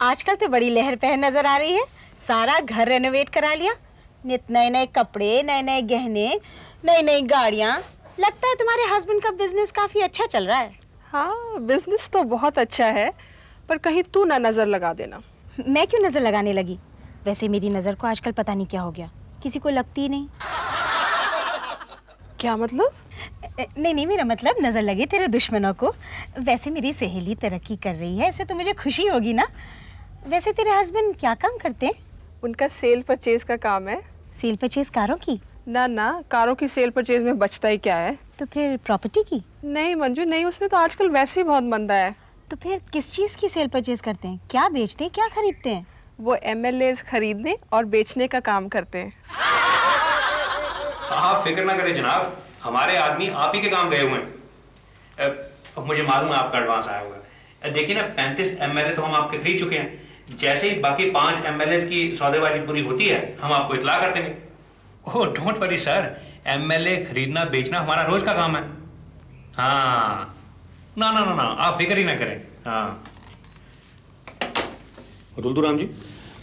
आजकल तो बड़ी लहर पहर नजर आ रही है। सारा घर रेनोवेट करा लिया, नित नए नए कपड़े, नए नए गहने, नई नई गाड़ियाँ। लगता है तुम्हारे हस्बैंड का बिजनेस काफी अच्छा चल रहा है। हाँ, बिजनेस तो बहुत अच्छा है, पर कहीं तू ना नजर लगा देना। मैं क्यों नजर लगाने लगी? वैसे मेरी नजर को आजकल पता नहीं क्या हो गया, किसी को लगती ही नहीं। क्या मतलब? नहीं नहीं, मेरा मतलब नजर लगे तेरे दुश्मनों को। वैसे मेरी सहेली तरक्की कर रही है, इससे तो मुझे खुशी होगी ना। वैसे तेरे हस्बैंड क्या काम करते हैं? उनका सेल परचेज का काम है। सेल परचेज कारों की? ना, कारों की सेल परचेज में बचता ही क्या है। तो फिर प्रॉपर्टी की? नहीं मंजू नहीं, उसमें तो आजकल वैसे ही बहुत मंदा है। तो फिर किस चीज की सेल परचेज करते हैं? क्या बेचते हैं, क्या खरीदते हैं? वो MLAs खरीदने और बेचने का काम करते हैं। आप फिक्र ना करें जनाब, हमारे आदमी आप ही के काम गए हुए हैं। अब मुझे मालूम है आपका एडवांस आया हुआ है। देखिए ना, 35 MLA तो हम आपके खरीद चुके हैं। जैसे ही बाकी 5 MLAs की सौदेबाजी पूरी होती है, हम आपको इतला कर देंगे। Oh don't worry sir, MLA खरीदना बेचना हमारा रोज का काम है। हाँ, ना ना ना ना, आप फिक्र ही ना करें। हाँ रुलदुराम जी,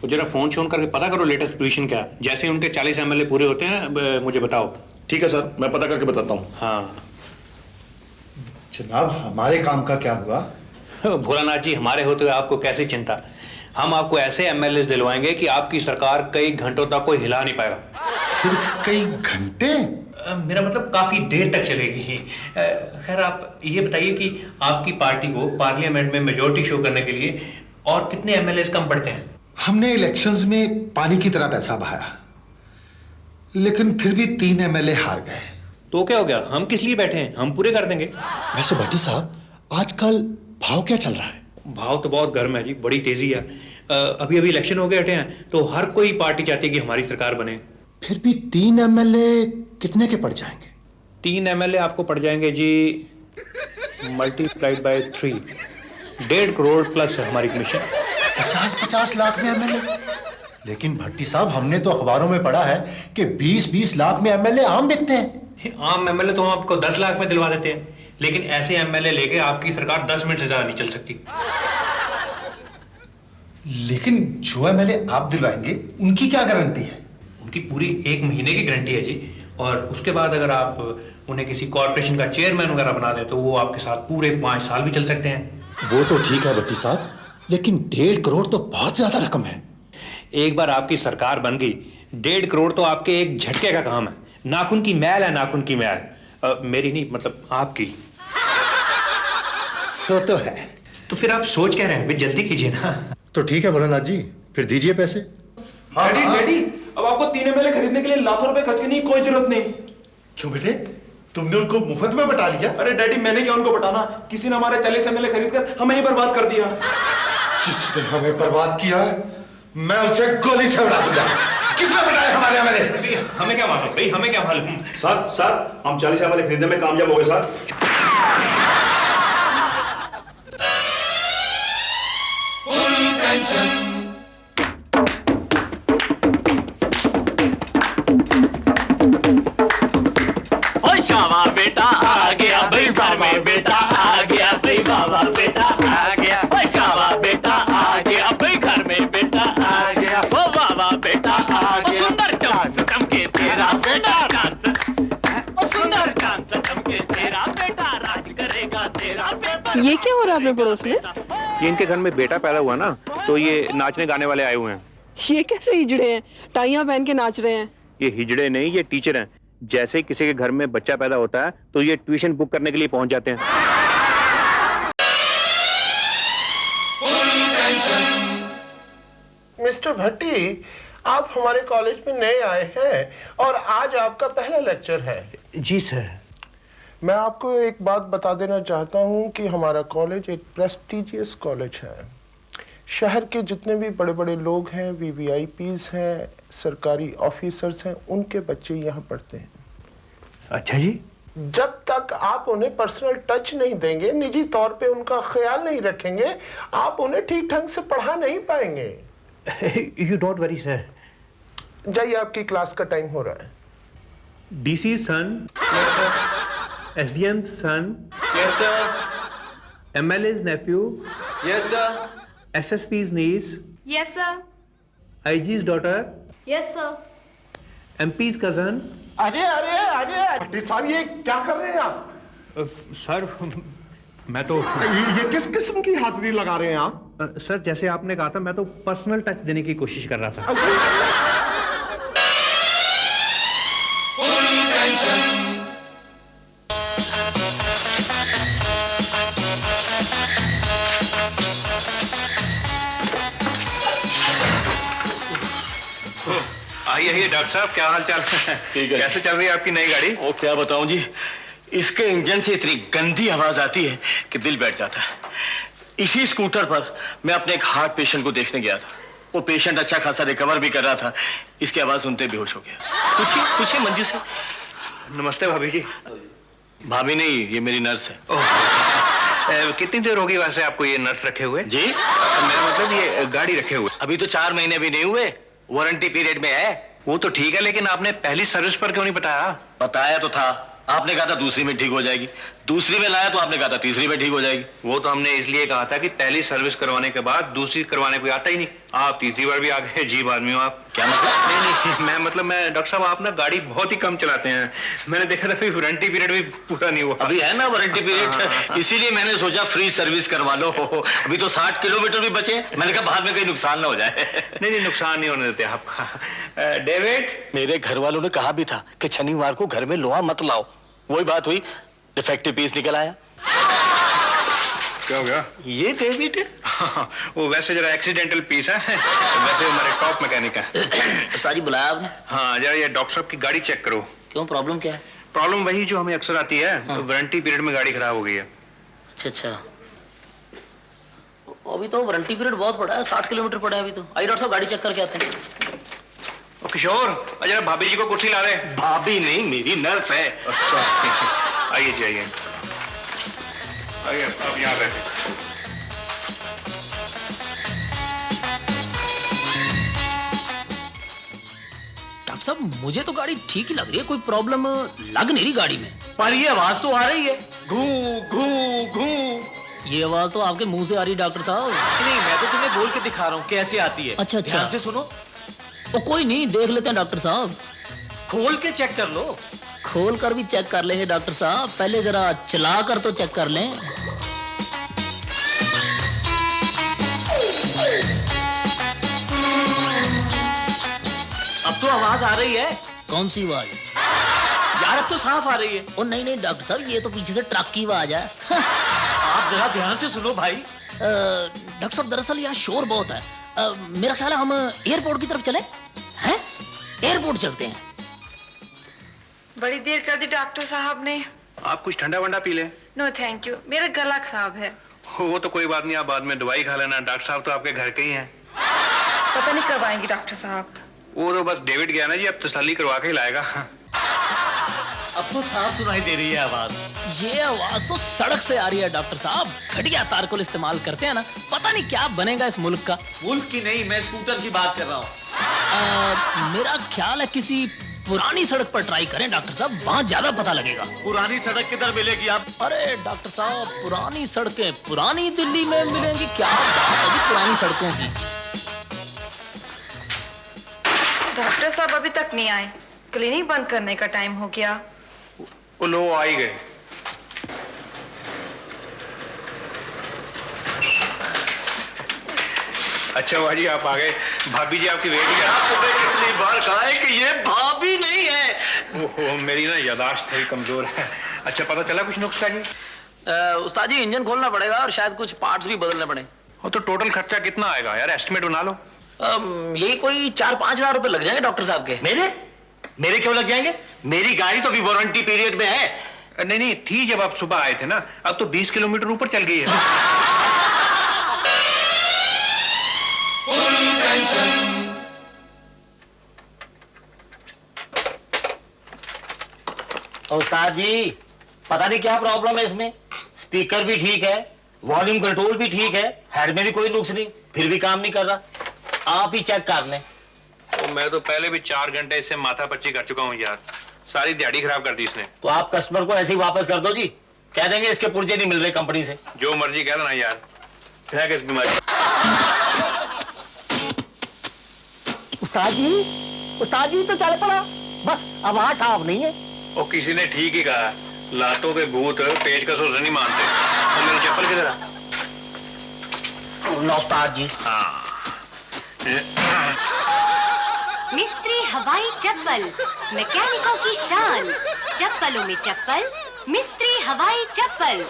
वो जरा फोन शोन करके पता करो लेटेस्ट पोजीशन क्या है। जैसे ही उनके 40 MLA पूरे होते हैं मुझे बताओ। ठीक है सर, मैं पता करके बताता हूँ। हाँ जनाब, हमारे काम का क्या हुआ? भोलानाथ जी, हमारे होते हुए आपको कैसी चिंता। हम आपको ऐसे MLAs दिलवाएंगे कि आपकी सरकार कई घंटों तक कोई हिला नहीं पाएगा। सिर्फ कई घंटे? मेरा मतलब काफी देर तक चलेगी। खैर आप ये बताइए कि आपकी पार्टी को पार्लियामेंट में मेजोरिटी शो करने के लिए और कितने MLAs कम पड़ते हैं? हमने इलेक्शंस में पानी की तरह पैसा बहाया, लेकिन फिर भी 3 MLA हार गए। तो क्या हो गया, हम किस लिए बैठे हैं, हम पूरे कर देंगे। वैसे भट्टी साहब, आजकल भाव क्या चल रहा है? भाव तो बहुत गर्म है जी, बड़ी तेजी है। अभी अभी इलेक्शन हो गए हटे हैं, तो हर कोई पार्टी चाहती है कि हमारी सरकार बने। फिर भी 3 MLA कितने के पड़ जाएंगे? 3 MLA आपको पड़ जाएंगे जी मल्टीप्लाइड बाय 3, 1.5 करोड़ प्लस है हमारी कमीशन। 50-50 लाख में MLA? लेकिन भट्टी साहब, हमने तो अखबारों में पढ़ा है कि 20-20 लाख में MLA आम बिकते हैं। आम MLA तो हम आपको 10 लाख में दिलवा देते हैं, लेकिन ऐसे MLA लेके आपकी सरकार 10 मिनट से ज्यादा नहीं चल सकती। लेकिन जो MLA आप दिलवाएंगे, उनकी क्या गारंटी है? उनकी पूरी 1 महीने की गारंटी है जी, और उसके बाद अगर आप उन्हें किसी कॉर्पोरेशन का चेयरमैन वगैरह बना दें तो वो आपके साथ पूरे 5 साल भी चल सकते हैं। वो तो ठीक है भट्टी साहब, लेकिन 1.5 करोड़ तो बहुत ज्यादा रकम है। एक बार आपकी सरकार बन गई, 1.5 करोड़ तो आपके एक झटके का काम है। नाखून की मैल है, नाखून की मैल। मेरी नहीं, मतलब आपकी। सो तो है। तो फिर आप सोच कह रहे हैं, जल्दी कीजिए ना। तो ठीक है भोलानाथ जी, फिर दीजिए पैसे। डैडी, अब आपको 3 MLA खरीदने के लिए लाखों रुपए खर्च करने की कोई जरूरत नहीं। क्यों बेटे, तुमने उनको मुफ्त में बटा लिया? अरे डैडी, मैंने क्या उनको बटाना, किसी ने हमारे 40 MLA खरीद कर हमें ही बर्बाद कर दिया। जिसने हमें बर्बाद किया है, मैं उसे गोली से उड़ा दूंगा। किसने बटाया हमारे MLA? हमें क्या मालूम भाई, हमें क्या मालूम। सर, हम 40 MLA खरीदने में कामयाब हो गए सर। शाबा बेटा आ गया भाई, घर में बेटा आ गया भाई, बाबा बेटा आ गया। शाबा बेटा आ गया भाई, घर में बेटा आ गया। ओ बाबा बेटा आ गया। सुंदर चांस चमके तेरा, सुंदर चांस, ओ सुंदर चांस चमके तेरा, बेटा राज करेगा तेरा बेटा। ये क्या हो रहा है अपने पड़ोस में? ये इनके घर में बेटा पैदा हुआ ना, तो ये नाचने गाने वाले आए हुए हैं। ये कैसे हिजड़े हैं, टाइयां पहन के नाच रहे हैं? ये हिजड़े नहीं, ये टीचर हैं। जैसे ही किसी के घर में बच्चा पैदा होता है तो ये ट्यूशन बुक करने के लिए पहुंच जाते हैं। मिस्टर भट्टी, आप हमारे कॉलेज में नए आए हैं और आज आपका पहला लेक्चर है। जी सर। मैं आपको एक बात बता देना चाहता हूं कि हमारा कॉलेज एक प्रेस्टिजियस कॉलेज है। शहर के जितने भी बड़े बड़े लोग हैं, VVIPs हैं, सरकारी ऑफिसर्स हैं, उनके बच्चे यहाँ पढ़ते हैं। अच्छा जी। जब तक आप उन्हें पर्सनल टच नहीं देंगे, निजी तौर पे उनका ख्याल नहीं रखेंगे, आप उन्हें ठीक ढंग से पढ़ा नहीं पाएंगे। You don't worry sir. जाइए, आपकी क्लास का टाइम हो रहा है। DC son, SDM son, yes sir. MLA's nephew, yes sir. SSP's niece, yes sir. IG's daughter, yes sir. MP's cousin. अरे अरे अरे भट्टी साहब, ये क्या कर रहे हैं आप? सर मैं तो ये किस किस्म की हाजिरी लगा रहे हैं आप? सर जैसे आपने कहा था, मैं तो पर्सनल टच देने की कोशिश कर रहा था। आइए आइए डॉक्टर साहब, क्या हाल चाल? ठीक है। कैसे चल रही है आपकी नई गाड़ी? वो क्या बताऊं जी, इसके इंजन से इतनी गंदी आवाज आती है कि दिल बैठ जाता है। इसी स्कूटर पर मैं अपने एक हार्ट पेशेंट को देखने गया था। वो पेशेंट अच्छा खासा रिकवर भी कर रहा था, इसकी आवाज सुनते बेहोश हो गया। पूछिए पूछिए मंजू से। नमस्ते भाभी जी। भाभी नहीं, ये मेरी नर्स है। कितनी देर होगी वैसे आपको ये नर्स रखे हुए? जी मेरा मतलब ये गाड़ी रखे हुए। अभी तो 4 महीने भी नहीं हुए, वारंटी पीरियड में है। वो तो ठीक है, लेकिन आपने पहली सर्विस पर क्यों नहीं बताया? बताया तो था, आपने कहा था दूसरी में ठीक हो जाएगी। दूसरी में लाया तो आपने कहा था तीसरी में ठीक हो जाएगी। वो तो हमने इसलिए कहा था कि पहली सर्विस करवाने के बाद दूसरी करवाने को आता ही नहीं। आप तीसरी बार भी आ गए। अजीब आदमी हो आप। क्या मतलब? नहीं मैं मतलब मैं डॉक्टर साहब, आप ना गाड़ी बहुत ही कम चलाते हैं। मैंने देखा था फिर वारंटी पीरियड भी पूरा नहीं हुआ। अभी है ना वारंटी पीरियड, इसीलिए मैंने सोचा फ्री सर्विस करवा लो। अभी तो 60 किलोमीटर भी बचे, मैंने कहा बाद में कहीं नुकसान ना हो जाए। नहीं नुकसान नहीं होने देते आपका। डेविड, मेरे घर वालों ने कहा भी था कि शनिवार को घर में लोहा मत लाओ। वही बात हुई, डिफेक्टिव पीस निकल आया। क्या हो गया? ये डेविड है। वो वैसे जरा एक्सीडेंटल पीस है, वैसे हमारे टॉप मैकेनिक है। सारी बुलाया आपने? हाँ, जरा ये डॉक्टर साहब की गाड़ी चेक करो। क्यों, प्रॉब्लम क्या है? प्रॉब्लम वही जो हमें अक्सर आती है। वारंटी पीरियड में गाड़ी खराब हो गई है। अच्छा, अभी तो वारंटी पीरियड बहुत बड़ा है, 60 किलोमीटर पड़ा है अभी तो। आइए डॉक्टर साहब, गाड़ी चेक करके आते हैं। ओ किशोर, जरा भाभी जी को कुर्सी ला दे। भाभी नहीं, मेरी नर्स है। अच्छा, आइए जी आइए आइए, आप यहाँ बैठे। डॉक्टर साहब, मुझे तो गाड़ी ठीक ही लग रही है, कोई प्रॉब्लम लग नहीं रही गाड़ी में। पर ये आवाज तो आ रही है, घू घू घू। ये आवाज तो आपके मुंह से आ रही है डॉक्टर साहब। नहीं, मैं तो तुम्हें बोल के दिखा रहा हूँ कैसे आती है। अच्छा। ध्यान से सुनो। ओ कोई नहीं, देख लेते हैं डॉक्टर साहब। खोल के चेक कर लो। खोल कर भी चेक कर ले डॉक्टर साहब, पहले जरा चला कर तो चेक कर लें। अब तो आवाज आ रही है। कौन सी आवाज? यार अब तो साफ आ रही है। ओ नहीं डॉक्टर साहब, ये तो पीछे से ट्रक की आवाज है। आप जरा ध्यान से सुनो भाई। डॉक्टर साहब, दरअसल यहाँ शोर बहुत है। मेरा ख्याल है हम एयरपोर्ट की तरफ चले हैं। एयरपोर्ट चलते हैं। बड़ी देर कर दी डॉक्टर साहब ने। आप कुछ ठंडा वंडा पी लें। नो थैंक यू, मेरा गला खराब है। वो तो कोई बात नहीं, आप बाद में दवाई खा लेना। डॉक्टर साहब तो आपके घर के ही हैं। पता नहीं कब आएंगे डॉक्टर साहब। वो तो बस डेविड गया ना जी, अब तसल्ली करवा के ही लाएगा। अब तो साफ सुनाई दे रही है आवाज। ये आवाज तो सड़क से आ रही है डॉक्टर साहब। घटिया तारकोल इस्तेमाल करते हैं ना, पता नहीं क्या बनेगा इस मुल्क का। मुल्क की नहीं, मैं स्कूटर की बात कर रहा हूँ। मेरा ख्याल है किसी पुरानी सड़क पर ट्राई करें डॉक्टर साहब, वहां ज्यादा पता लगेगा। पुरानी सड़क किधर मिलेगी आप? अरे डॉक्टर साहब, पुरानी सड़कें पुरानी दिल्ली में मिलेंगी। क्या बात है जी पुरानी सड़कों की। डॉक्टर साहब अभी तक नहीं आए, क्लिनिक बंद करने का टाइम हो गया। वो लो आ ही गए। अच्छा भाजी, आप आ गए। भाभी जी आपकी वेट ही आपको मैं कितनी बार कहा है कि ये भाभी नहीं है। ओहो, मेरी ना यादाश्त थोड़ी कमजोर है। अच्छा, पता चला कुछ नुस्खा जी? उस्ताद जी, इंजन खोलना पड़ेगा और शायद कुछ पार्ट्स भी बदलने पड़े। और तो टोटल खर्चा कितना आएगा यार, एस्टिमेट बना लो। यही कोई 4-5 हजार रुपए लग जाएंगे डॉक्टर साहब के। मेरे क्यों लग जाएंगे? मेरी गाड़ी तो अभी वारंटी पीरियड में है। नहीं थी जब आप सुबह आए थे ना, अब तो 20 किलोमीटर ऊपर चल गई है। उस्ताद जी, पता नहीं क्या प्रॉब्लम है इसमें। स्पीकर भी ठीक है, वॉल्यूम कंट्रोल भी ठीक है, हेड में भी कोई नुक्स नहीं, फिर भी काम नहीं कर रहा। आप ही चेक कर लें। तो मैं तो पहले भी 4 घंटे इससे माथा पच्ची कर चुका हूँ यार। सारी दिहाड़ी खराब कर दी इसने। तो आप कस्टमर को ऐसे ही वापस कर दो जी, कह देंगे इसके पुर्जे नहीं मिल रहे कंपनी से। जो मर्जी कह देना यार, है किस बीमारी। उस्ताद जी तो चल पड़ा, बस आवाज साफ नहीं है। और किसी ने ठीक ही कहा, लातों के भूत पेचकस से नहीं मानते। और मेरी चप्पल किधर है? ना उस्ताद जी। हाँ। मिस्त्री हवाई चप्पल, मैकेनिकों की शान, चप्पलों में चप्पल, मिस्त्री हवाई चप्पल।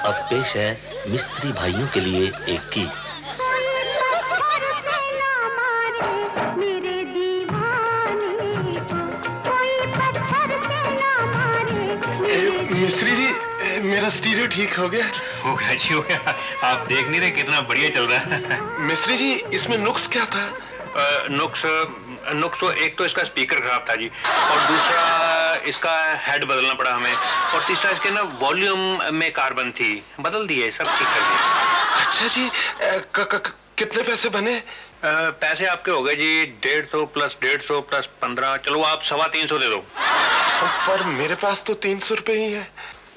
अब पेश है मिस्त्री भाइयों के लिए एक गीत। मिस्त्री जी, मेरा स्टीरियो ठीक हो गया? हो गया जी, हो गया। आप देख नहीं रहे कितना बढ़िया चल रहा है। मिस्त्री जी, इसमें नुक्स क्या था? नुक्स तो एक तो इसका स्पीकर खराब था जी, और दूसरा इसका हेड बदलना पड़ा हमें, और तीसरा इसके ना वॉल्यूम में कार्बन थी, बदल दिए, सब ठीक कर दिए। अच्छा जी, कितने पैसे बने? पैसे आपके हो गए जी 150 प्लस 150 प्लस 15, चलो आप 325 दे दो। पर मेरे पास तो 300 रुपए ही है।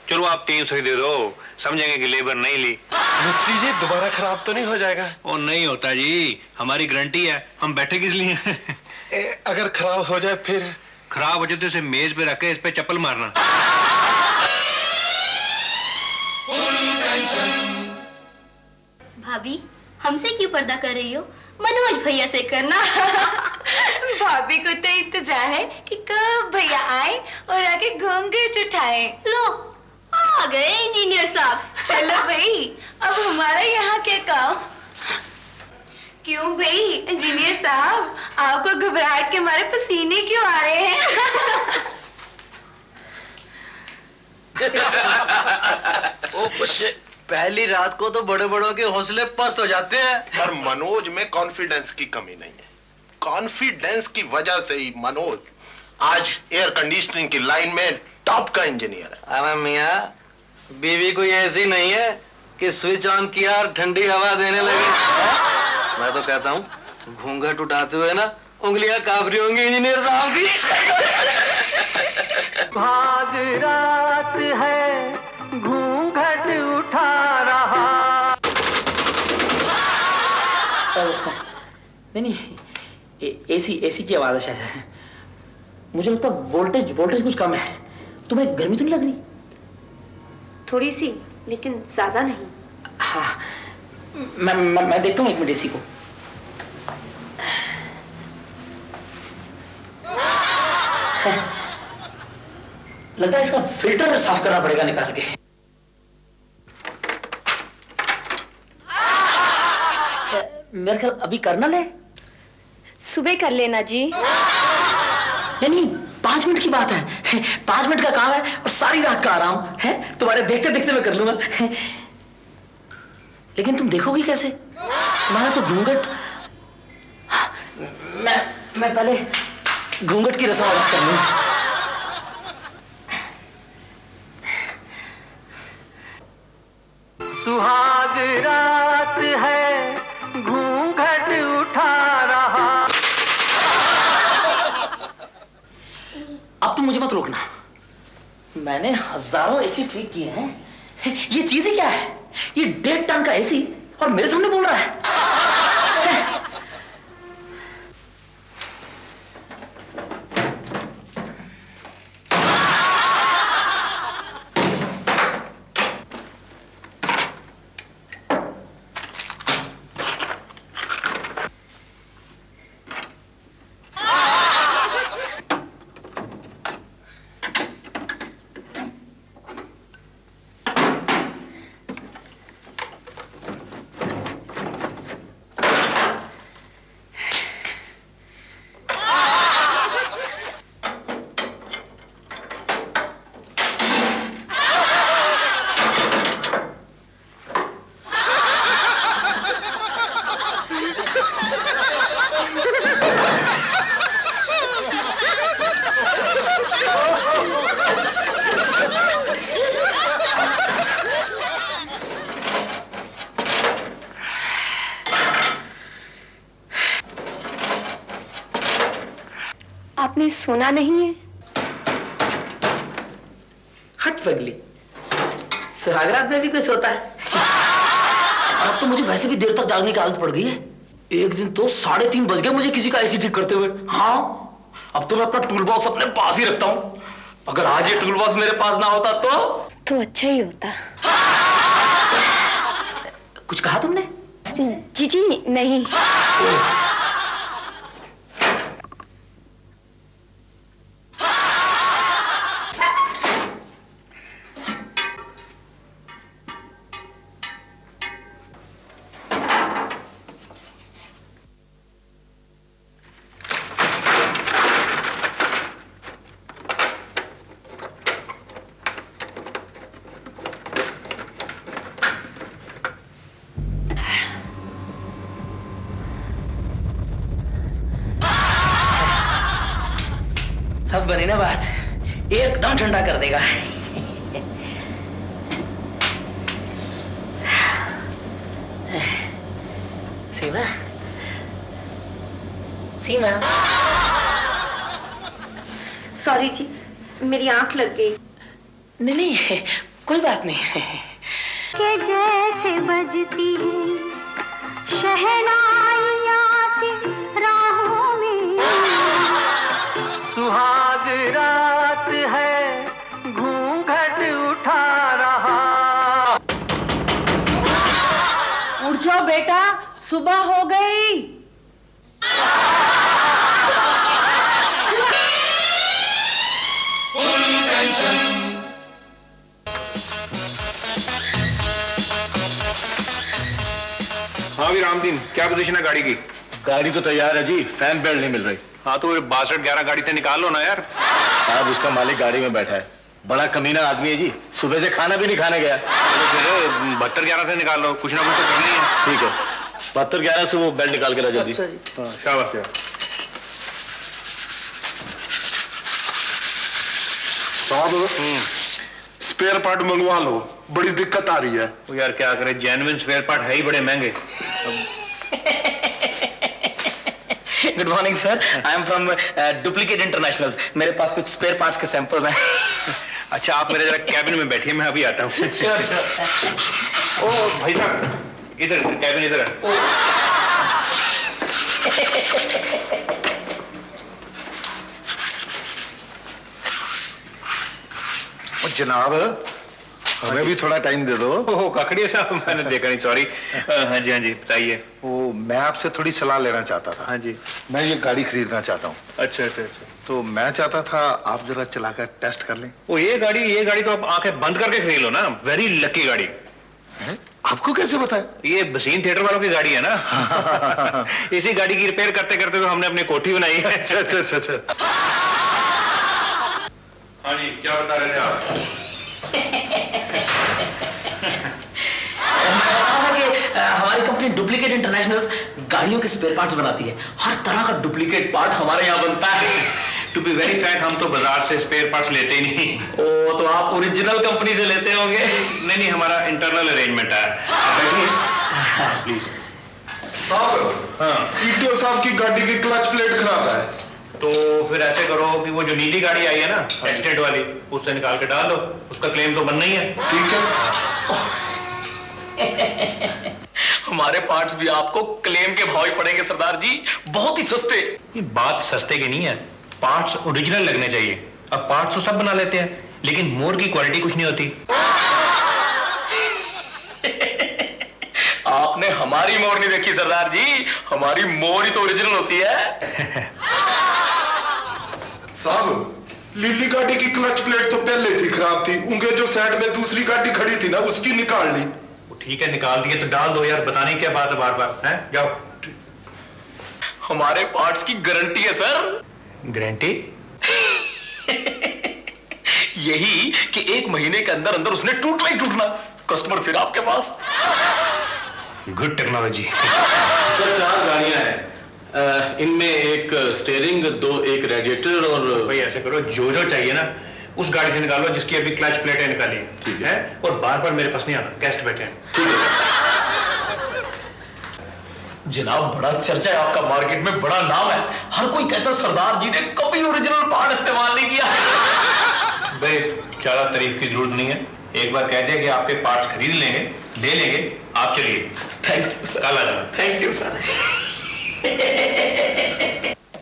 चलो आप 300 ही दे दो, समझेंगे कि लेबर नहीं ली। मिस्त्री जी, दोबारा खराब तो नहीं हो जाएगा? वो नहीं होता जी, हमारी गारंटी है, हम बैठे किस लिए? अगर खराब हो जाए फिर? खराब हो जाए तो इसे मेज पे रख के इस पे चप्पल मारना। भाभी, हमसे क्यों पर्दा कर रही हो? मनोज भैया से करना। भाभी को तो इंतजार है कि कब भैया आए और आके घूंघट उठाए। लो, आ गए इंजीनियर साहब। चलो भाई, अब हमारा यहाँ क्या काम? क्यों भाई इंजीनियर साहब, आपको घबराहट के मारे पसीने क्यों आ रहे हैं? पहली रात को तो बड़े बड़ों के हौसले पस्त हो जाते हैं। पर मनोज में कॉन्फिडेंस की कमी नहीं है। कॉन्फिडेंस की वजह से ही मनोज आज एयर कंडीशनिंग की लाइन में टॉप का इंजीनियर है। अरे मियाँ, बीवी कोई ऐसी नहीं है कि स्विच ऑन किया और ठंडी हवा देने लगी। मैं तो कहता हूँ घूंघट उठाते हुए ना उंगलियां कांप रही होंगी इंजीनियर साहब की। भाग रात है, घूंघट उठा रहा। नहीं, एसी की आवाज है शायद। मुझे लगता वोल्टेज कुछ कम है। तुम्हें गर्मी तो नहीं लग रही? थोड़ी सी, लेकिन ज्यादा नहीं। हाँ, मैं देखता हूँ 1 मिनट एसी को। लगता है इसका फिल्टर साफ करना पड़ेगा निकाल के। मेरे ख्याल अभी करना ले, सुबह कर लेना जी। नहीं, 5 मिनट की बात है। 5 मिनट का काम है और सारी रात का आराम है। तुम्हारे देखते देखते मैं कर लूंगा। लेकिन तुम देखोगी कैसे? तुम्हारा तो घूंघट। मैं पहले घूंघट की रस्म अदा कर लूं। सुहाग रात है, घूंघट उठा रहा। अब तुम मुझे मत रोकना। मैंने हजारों एसी ठीक किए हैं। ये चीज ही क्या है? ये 1.5 टन का एसी और मेरे सामने बोल रहा है। आपने सुना नहीं है? हट पगली, सुहागरात में भी कुछ होता है। और अब तो मुझे वैसे भी देर तक जागने की आदत पड़ गई है। एक दिन तो 3:30 बज गए मुझे किसी का एसी ठीक करते हुए। हाँ, अब तो मैं अपना टूल बॉक्स अपने पास ही रखता हूँ। अगर आज ये टूल बॉक्स मेरे पास ना होता तो अच्छा ही होता। कुछ कहा तुमने? जी नहीं। अब बनी ना बात, एकदम ठंडा कर देगा। सीमा, सीमा। सॉरी जी, मेरी आंख लग गई। नहीं, कोई बात नहीं। के जैसे बजती है शहनाइयां से राहों में, सुहाग रात है घूंघट उठा रहा। उठ जाओ बेटा, सुबह हो गई। हाँ भी रामदीन, क्या पोजीशन है गाड़ी की? गाड़ी तो तैयार है जी, फैन बेल्ट नहीं मिल रही। हाँ तो 6211 गाड़ी से निकाल लो ना यार। साहब उसका मालिक गाड़ी में बैठा है, बड़ा कमीना आदमी है जी, सुबह से खाना भी नहीं खाने गया। 7211 से निकाल लो, कुछ ना कुछ तो करना ही है। ठीक है, 7211 से वो बेल्ट निकाल के ला जल्दी। हाँ, शाबाश यार। साहब स्पेयर पार्ट मंगवा लो, बड़ी दिक्कत आ रही है। वो यार क्या करें, जेन्युइन स्पेयर पार्ट है ही बड़े महंगे। Good morning sir, I am from duplicate international. मेरे पास कुछ स्पेयर पार्ट्स के सैंपल्स हैं। अच्छा आप मेरे जरा कैबिन में बैठिए, मैं अभी आता हूँ। ओ भाई साहब, इधर कैबिन इधर है। जनाब हमें भी थोड़ा टाइम दे दो। ओह ककड़िया साहब, मैंने देखा नहीं, सॉरी। हाँ जी बताइए। वो मैं आपसे थोड़ी सलाह लेना चाहता था। हाँ जी। मैं ये गाड़ी खरीदना चाहता हूँ। अच्छा अच्छा अच्छा। तो मैं चाहता था आप जरा चलाकर टेस्ट कर लें। वो ये गाड़ी तो आप आंखें बंद करके खरीद लो ना, वेरी लकी गाड़ी है? आपको कैसे पता है? ये बसीन थिएटर वालों की गाड़ी है ना। इसी गाड़ी की रिपेयर करते करते तो हमने अपनी कोठी बनाई है। अच्छा अच्छा अच्छा अच्छा। हाँ जी, क्या बता रहे थे आप? हमारी कंपनी डुप्लीकेट इंटरनेशनल गाड़ियों के स्पेयर पार्ट्स बनाती है। हर तरह का डुप्लीकेट पार्ट हमारे यहाँ बनता है। टू बी वेरी फ्रैंक, हम तो बाजार से स्पेयर पार्ट्स लेते ही नहीं। ओ तो आप ओरिजिनल कंपनी से लेते होंगे? नहीं, हमारा इंटरनल अरेंजमेंट है। प्लीज साहब, हाँ ईटीओ साहब की गाड़ी की क्लच प्लेट खराब है। तो फिर ऐसे करो कि वो जो नीली गाड़ी आई है ना एक्सीडेंट वाली, उससे निकाल के डाल दो, उसका क्लेम तो बनना ही है। ठीक है। हमारे पार्ट्स भी आपको क्लेम के भाव ही पड़ेंगे सरदार जी, बहुत ही सस्ते। ये बात सस्ते की नहीं है, पार्ट्स ओरिजिनल लगने चाहिए। अब पार्ट्स तो सब बना लेते हैं, लेकिन मोर की क्वालिटी कुछ नहीं होती। आपने हमारी मोर नहीं देखी सरदार जी, हमारी मोर ही तो ओरिजिनल होती है। साहब, लिली गाड़ी की क्लच प्लेट तो पहले से खराब थी, उनके जो साइड में दूसरी गाड़ी खड़ी थी ना उसकी निकाल ली। ठीक है, निकाल दिए तो डाल दो यार, बताने क्या बात है बार बार है। जाओ। हमारे पार्ट्स की गारंटी है सर। गारंटी? यही कि 1 महीने के अंदर अंदर उसने टूटना ही टूटना, कस्टमर फिर आपके पास। Good technology. सर 4 गाड़ियां हैं, इनमें एक स्टीयरिंग, 2 एक रेडिएटर और भाई ऐसे करो, जो चाहिए ना उस गाड़ी से निकालो जिसकी अभी क्लच प्लेटें निकाली। ठीक है, और बार बार मेरे पास नहीं आना, गेस्ट बैठे हैं। ठीक है जनाब, बड़ा चर्चा है आपका, मार्केट में बड़ा नाम है। हर कोई कहता है सरदार जी ने कभी ओरिजिनल पार्ट इस्तेमाल नहीं किया। भाई ज्यादा तारीफ की जरूरत नहीं है, एक बार कह दिया कि आपके पार्ट्स खरीद लेंगे, ले लेंगे, आप चलिए। Thank you sir. कल आ जाना। Thank you sir.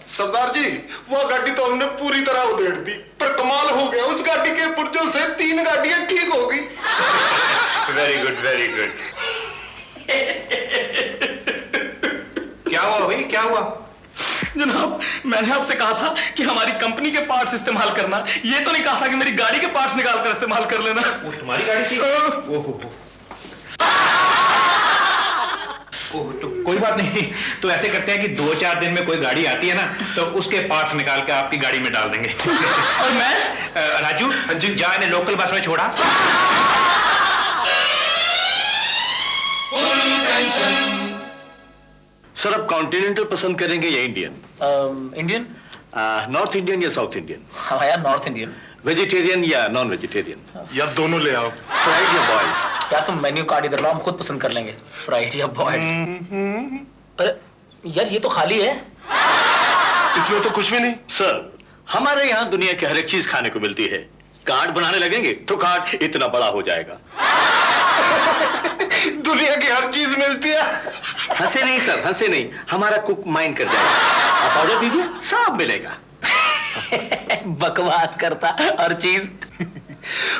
सरदार जी, वो गाड़ी तो हमने पूरी तरह उधेड़ दी, पर कमाल हो गया, उस गाड़ी के पुर्जों से 3 गाड़ियां ठीक हो गई। Very good, very good. क्या हुआ भाई, क्या हुआ? जनाब, मैंने आपसे कहा था कि हमारी कंपनी के पार्ट्स इस्तेमाल करना, ये तो नहीं कहा था कि मेरी गाड़ी के पार्ट्स निकाल कर इस्तेमाल कर लेना। वो तुम्हारी गाड़ी थी? ओहो, तो कोई बात नहीं, तो ऐसे करते हैं कि 2-4 दिन में कोई गाड़ी आती है ना, तो उसके पार्ट्स निकाल के आपकी गाड़ी में डाल देंगे। और मैं राजू जी, जा इन्हें लोकल बस में छोड़ा। सर, आप कॉन्टिनेंटल पसंद करेंगे या इंडियन? इंडियन? नॉर्थ इंडियन या साउथ इंडियन? हाँ यार, नॉर्थ इंडियन। वेजिटेरियन या नॉन वेजिटेरियन? या दोनों ले आओ। फ्राइड या बॉइल्ड? यार तुम मेन्यू कार्ड इधर लाओ, हम खुद पसंद कर लेंगे, फ्राइड या बॉइल्ड। अरे यार, ये तो खाली है। इसमें तो कुछ भी नहीं। सर, हमारे यहाँ दुनिया की हर एक चीज खाने को मिलती है। कार्ड बनाने लगेंगे तो कार्ड इतना बड़ा हो जाएगा। दुनिया की हर चीज मिलती है। हंसे नहीं सर, हंसे नहीं, हमारा कुक माइंड कर जाएगा। आप ऑर्डर दीजिए, सब मिलेगा। बकवास करता, हर चीज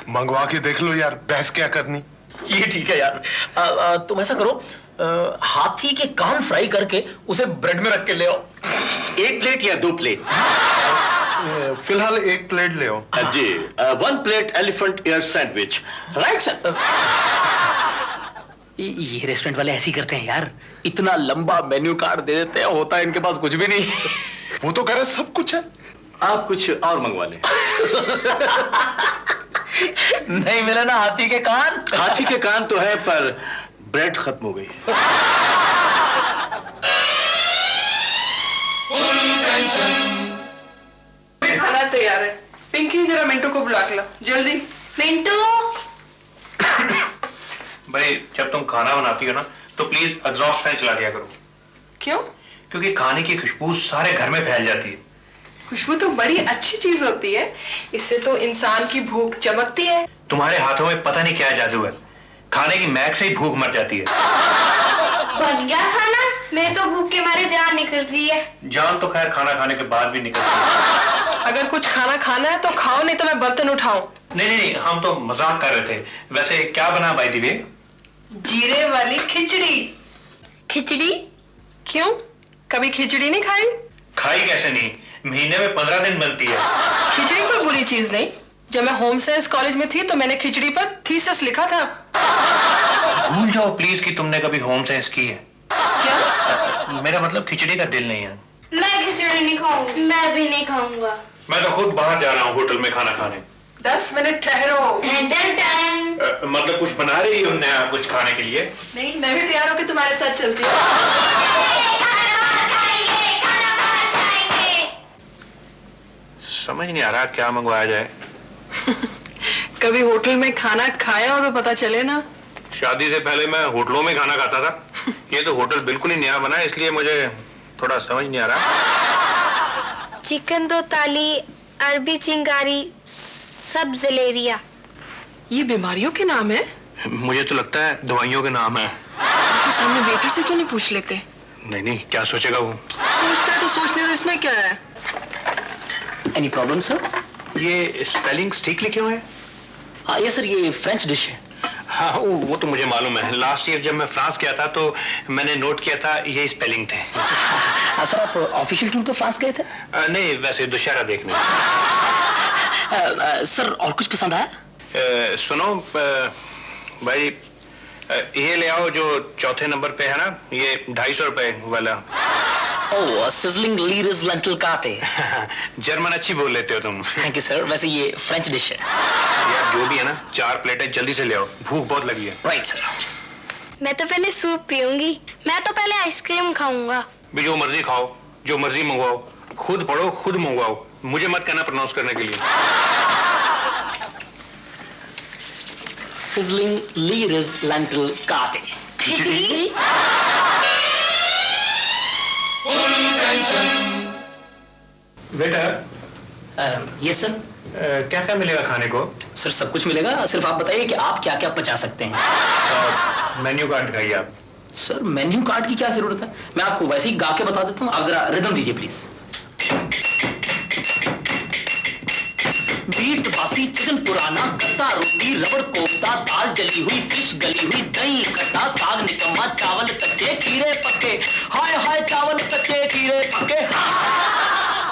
मंगवा के देख लो यार, बहस क्या करनी। ये ठीक है यार। तुम ऐसा करो, हाथी के कान फ्राई करके उसे ब्रेड में रख के ले आओ। 1 प्लेट या 2 प्लेट? फिलहाल 1 प्लेट ले आओ। जी, 1 plate elephant year sandwich. Right sir. ये रेस्टोरेंट वाले ऐसे ही करते हैं यार, इतना लंबा मेन्यू कार्ड दे देते हैं, होता है इनके पास कुछ भी नहीं। वो तो कह रहे सब कुछ है। आप कुछ और मंगवा लें। नहीं मिला ना हाथी के कान? हाथी के कान तो है, पर ब्रेड खत्म हो गई। खाना तैयार है। पिंकी, जरा मिंटू को बुला के लो जल्दी। मिंटू, भाई जब तुम खाना बनाती हो ना, तो प्लीज एग्जॉस्ट फैन चला दिया करो। क्यों? क्योंकि खाने की खुशबू सारे घर में फैल जाती है। खुशबू तो बड़ी अच्छी चीज होती है, इससे तो इंसान की भूख चमकती है। तुम्हारे हाथों में पता नहीं क्या जादू है, खाने की महक से ही भूख मर जाती है। बन गया खाना? मैं तो भूख के मारे जान निकल रही है। जान तो खैर खाना खाने के बाद भी निकलती है। अगर कुछ खाना खाना है तो खाओ, नहीं तो मैं बर्तन उठाऊं। नहीं नहीं, हम तो मजाक कर रहे थे। वैसे क्या बना बाई दी वे? जीरे वाली खिचड़ी। खिचड़ी? क्यों, कभी खिचड़ी नहीं खाई? खाई कैसे नहीं, महीने में 15 दिन बनती है। खिचड़ी कोई बुरी चीज नहीं। जब मैं होम साइंस कॉलेज में थी तो मैंने खिचड़ी पर थीसिस लिखा था। भूल जाओ प्लीज कि तुमने कभी होम साइंस की है। क्या? मेरा मतलब खिचड़ी का दिल नहीं है। मैं खिचड़ी नहीं खाऊंगी। मैं भी नहीं खाऊंगा। मैं तो खुद बाहर जा रहा हूँ होटल में खाना खाने। 10 मिनट ठहरो। मतलब कुछ बना रही हो नया कुछ खाने के लिए? नहीं, मैं भी तैयार होकर तुम्हारे साथ चलती हूँ। समझ नहीं आ रहा क्या मंगवाया जाए। कभी होटल में खाना खाया हो तो पता चले ना। शादी से पहले मैं होटलों में खाना खाता था। ये तो होटल बिल्कुल ही नया बना है, इसलिए मुझे थोड़ा समझ नहीं आ रहा। चिकन दो ताली, अरबी चिंगारी, सब जलेरिया। ये बीमारियों के नाम है? मुझे तो लगता है दवाइयों के नाम है। आपके सामने वेटर से क्यों नहीं पूछ लेते? नहीं नहीं, क्या सोचेगा वो? सोचता है तो सोचने दो, इसमें क्या है? Any problem sir? ये स्पेलिंग्स ठीक लिखे हुए हैं? हाँ ये सर, ये फ्रेंच डिश है। हाँ वो तो मुझे मालूम है। लास्ट ईयर जब मैं फ्रांस गया था तो मैंने नोट किया था ये स्पेलिंग थे। हाँ सर, आप ऑफिशियल टूर पे फ्रांस गए थे? नहीं, वैसे दशहरा देखने। सर और कुछ पसंद आया? सुनो भाई, ये ले आओ जो चौथे नंबर पे है ना, ये 250 रुपए वाला। ओह, सिजलिंग लीरिस लेंटिल काटे। जर्मन अच्छी बोल लेते हो तुम। Thank you sir. वैसे ये फ्रेंच डिश है। यार जो भी है ना, 4 प्लेटें जल्दी से ले आओ, भूख बहुत लगी है। Right sir. मैं तो पहले सूप पीऊंगी। मैं तो पहले आइसक्रीम खाऊंगा। भी जो मर्जी खाओ, जो मर्जी मंगवाओ, खुद पढ़ो खुद मंगवाओ, मुझे मत कहना प्रोनाउंस करने के लिए। सिजलिंग लीरिस लेंटिल काटे। खिचड़ी? वेटर। Yes sir. क्या क्या मिलेगा खाने को? सर सब कुछ मिलेगा, सिर्फ आप बताइए कि आप क्या क्या पचा सकते हैं। मेन्यू कार्ड दिखाइए आप। सर मेन्यू कार्ड की क्या जरूरत है, मैं आपको वैसे ही गा के बता देता हूँ, आप जरा रिदम दीजिए प्लीज। मीट बासी, चिकन पुराना, गत्ता रोटी, रबड़ कोफ्ता, दाल जली हुई, फिश गली हुई, दही खट्टा, साग निकम्मा, चावल कच्चे, खीरे पक्के, हाय हाय चावल कच्चे, खीरे पक्के।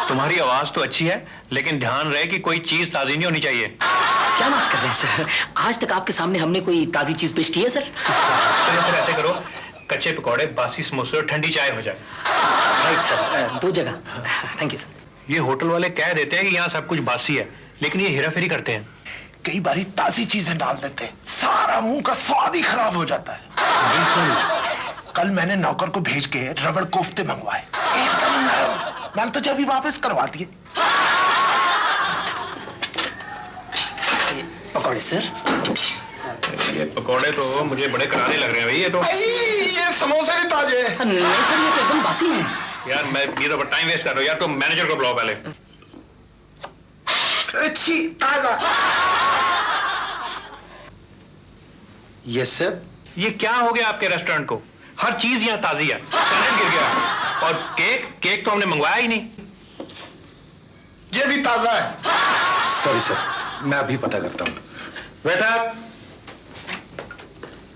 तुम्हारी आवाज तो अच्छी है, लेकिन ध्यान रहे कि कोई चीज ताजी नहीं होनी चाहिए। क्या बात कर रहे हैं सर, आज तक आपके सामने हमने कोई ताजी चीज पेश की है सर? चलिए फिर ऐसे करो, कच्चे पकौड़े, बासी समोसे और ठंडी चाय हो जाए। राइट सर, 2 जगह। Thank you sir. ये होटल वाले कह देते हैं कि यहाँ सब कुछ बासी है, लेकिन ये हेराफेरी करते हैं। कई बारी ताजी चीजें डाल देते हैं, सारा मुंह का स्वाद ही खराब हो जाता है। बिल्कुल। कल मैंने नौकर को भेज के रबड़ कोफ्ते मंगवाए, एकदम नरम, मैंने तो जब ही वापस करवा दिए। पकौड़े सर। ये पकौड़े तो मुझे बड़े करारे लग रहे हैं भाई। ये समोसे भी ताजे हैं। नहीं सर, ये तो एकदम बासी है। यार मैं ये तो टाइम वेस्ट कर रहा हूँ यार, तुम मैनेजर को बुलाओ पहले। अच्छी ताजा। Yes sir. ये क्या हो गया आपके रेस्टोरेंट को? हर चीज यहाँ ताजी है, स्टैंडर्ड गिर गया। और केक तो हमने मंगवाया ही नहीं। ये भी ताजा है। सॉरी सर, मैं अभी पता करता हूँ। बेटा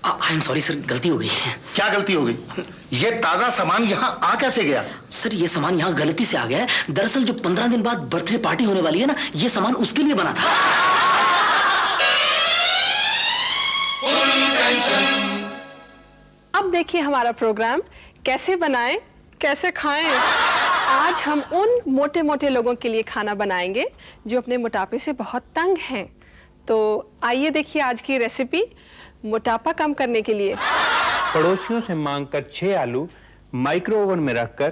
आई एम सॉरी सर, गलती हो गई। क्या गलती हो गई? ये ताजा सामान यहाँ आ कैसे गया? सर ये सामान यहाँ गलती से आ गया है। दरअसल जो 15 दिन बाद बर्थडे पार्टी होने वाली है ना, ये सामान उसके लिए बना था। अब देखिए हमारा प्रोग्राम कैसे बनाएं कैसे खाएं। आज हम उन मोटे मोटे लोगों के लिए खाना बनाएंगे जो अपने मोटापे से बहुत तंग हैं। तो आइए देखिए आज की रेसिपी मोटापा कम करने के लिए। पड़ोसियों से मांगकर 6 आलू माइक्रो ओवन में रखकर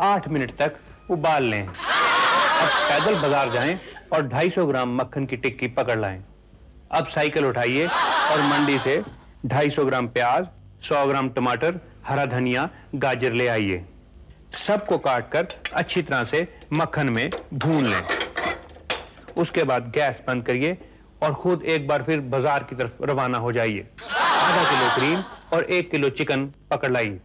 8 मिनट तक उबाल लें। अब पैदल बाजार जाएं और 250 ग्राम मक्खन की टिक्की पकड़ लाएं। अब साइकिल उठाइए और मंडी से 250 ग्राम प्याज, 100 ग्राम टमाटर, हरा धनिया, गाजर ले आइए। सबको काटकर अच्छी तरह से मक्खन में भून लें। उसके बाद गैस बंद करिए और खुद एक बार फिर बाजार की तरफ रवाना हो जाइए। आधा किलो क्रीम और 1 किलो चिकन पकड़ लाइए।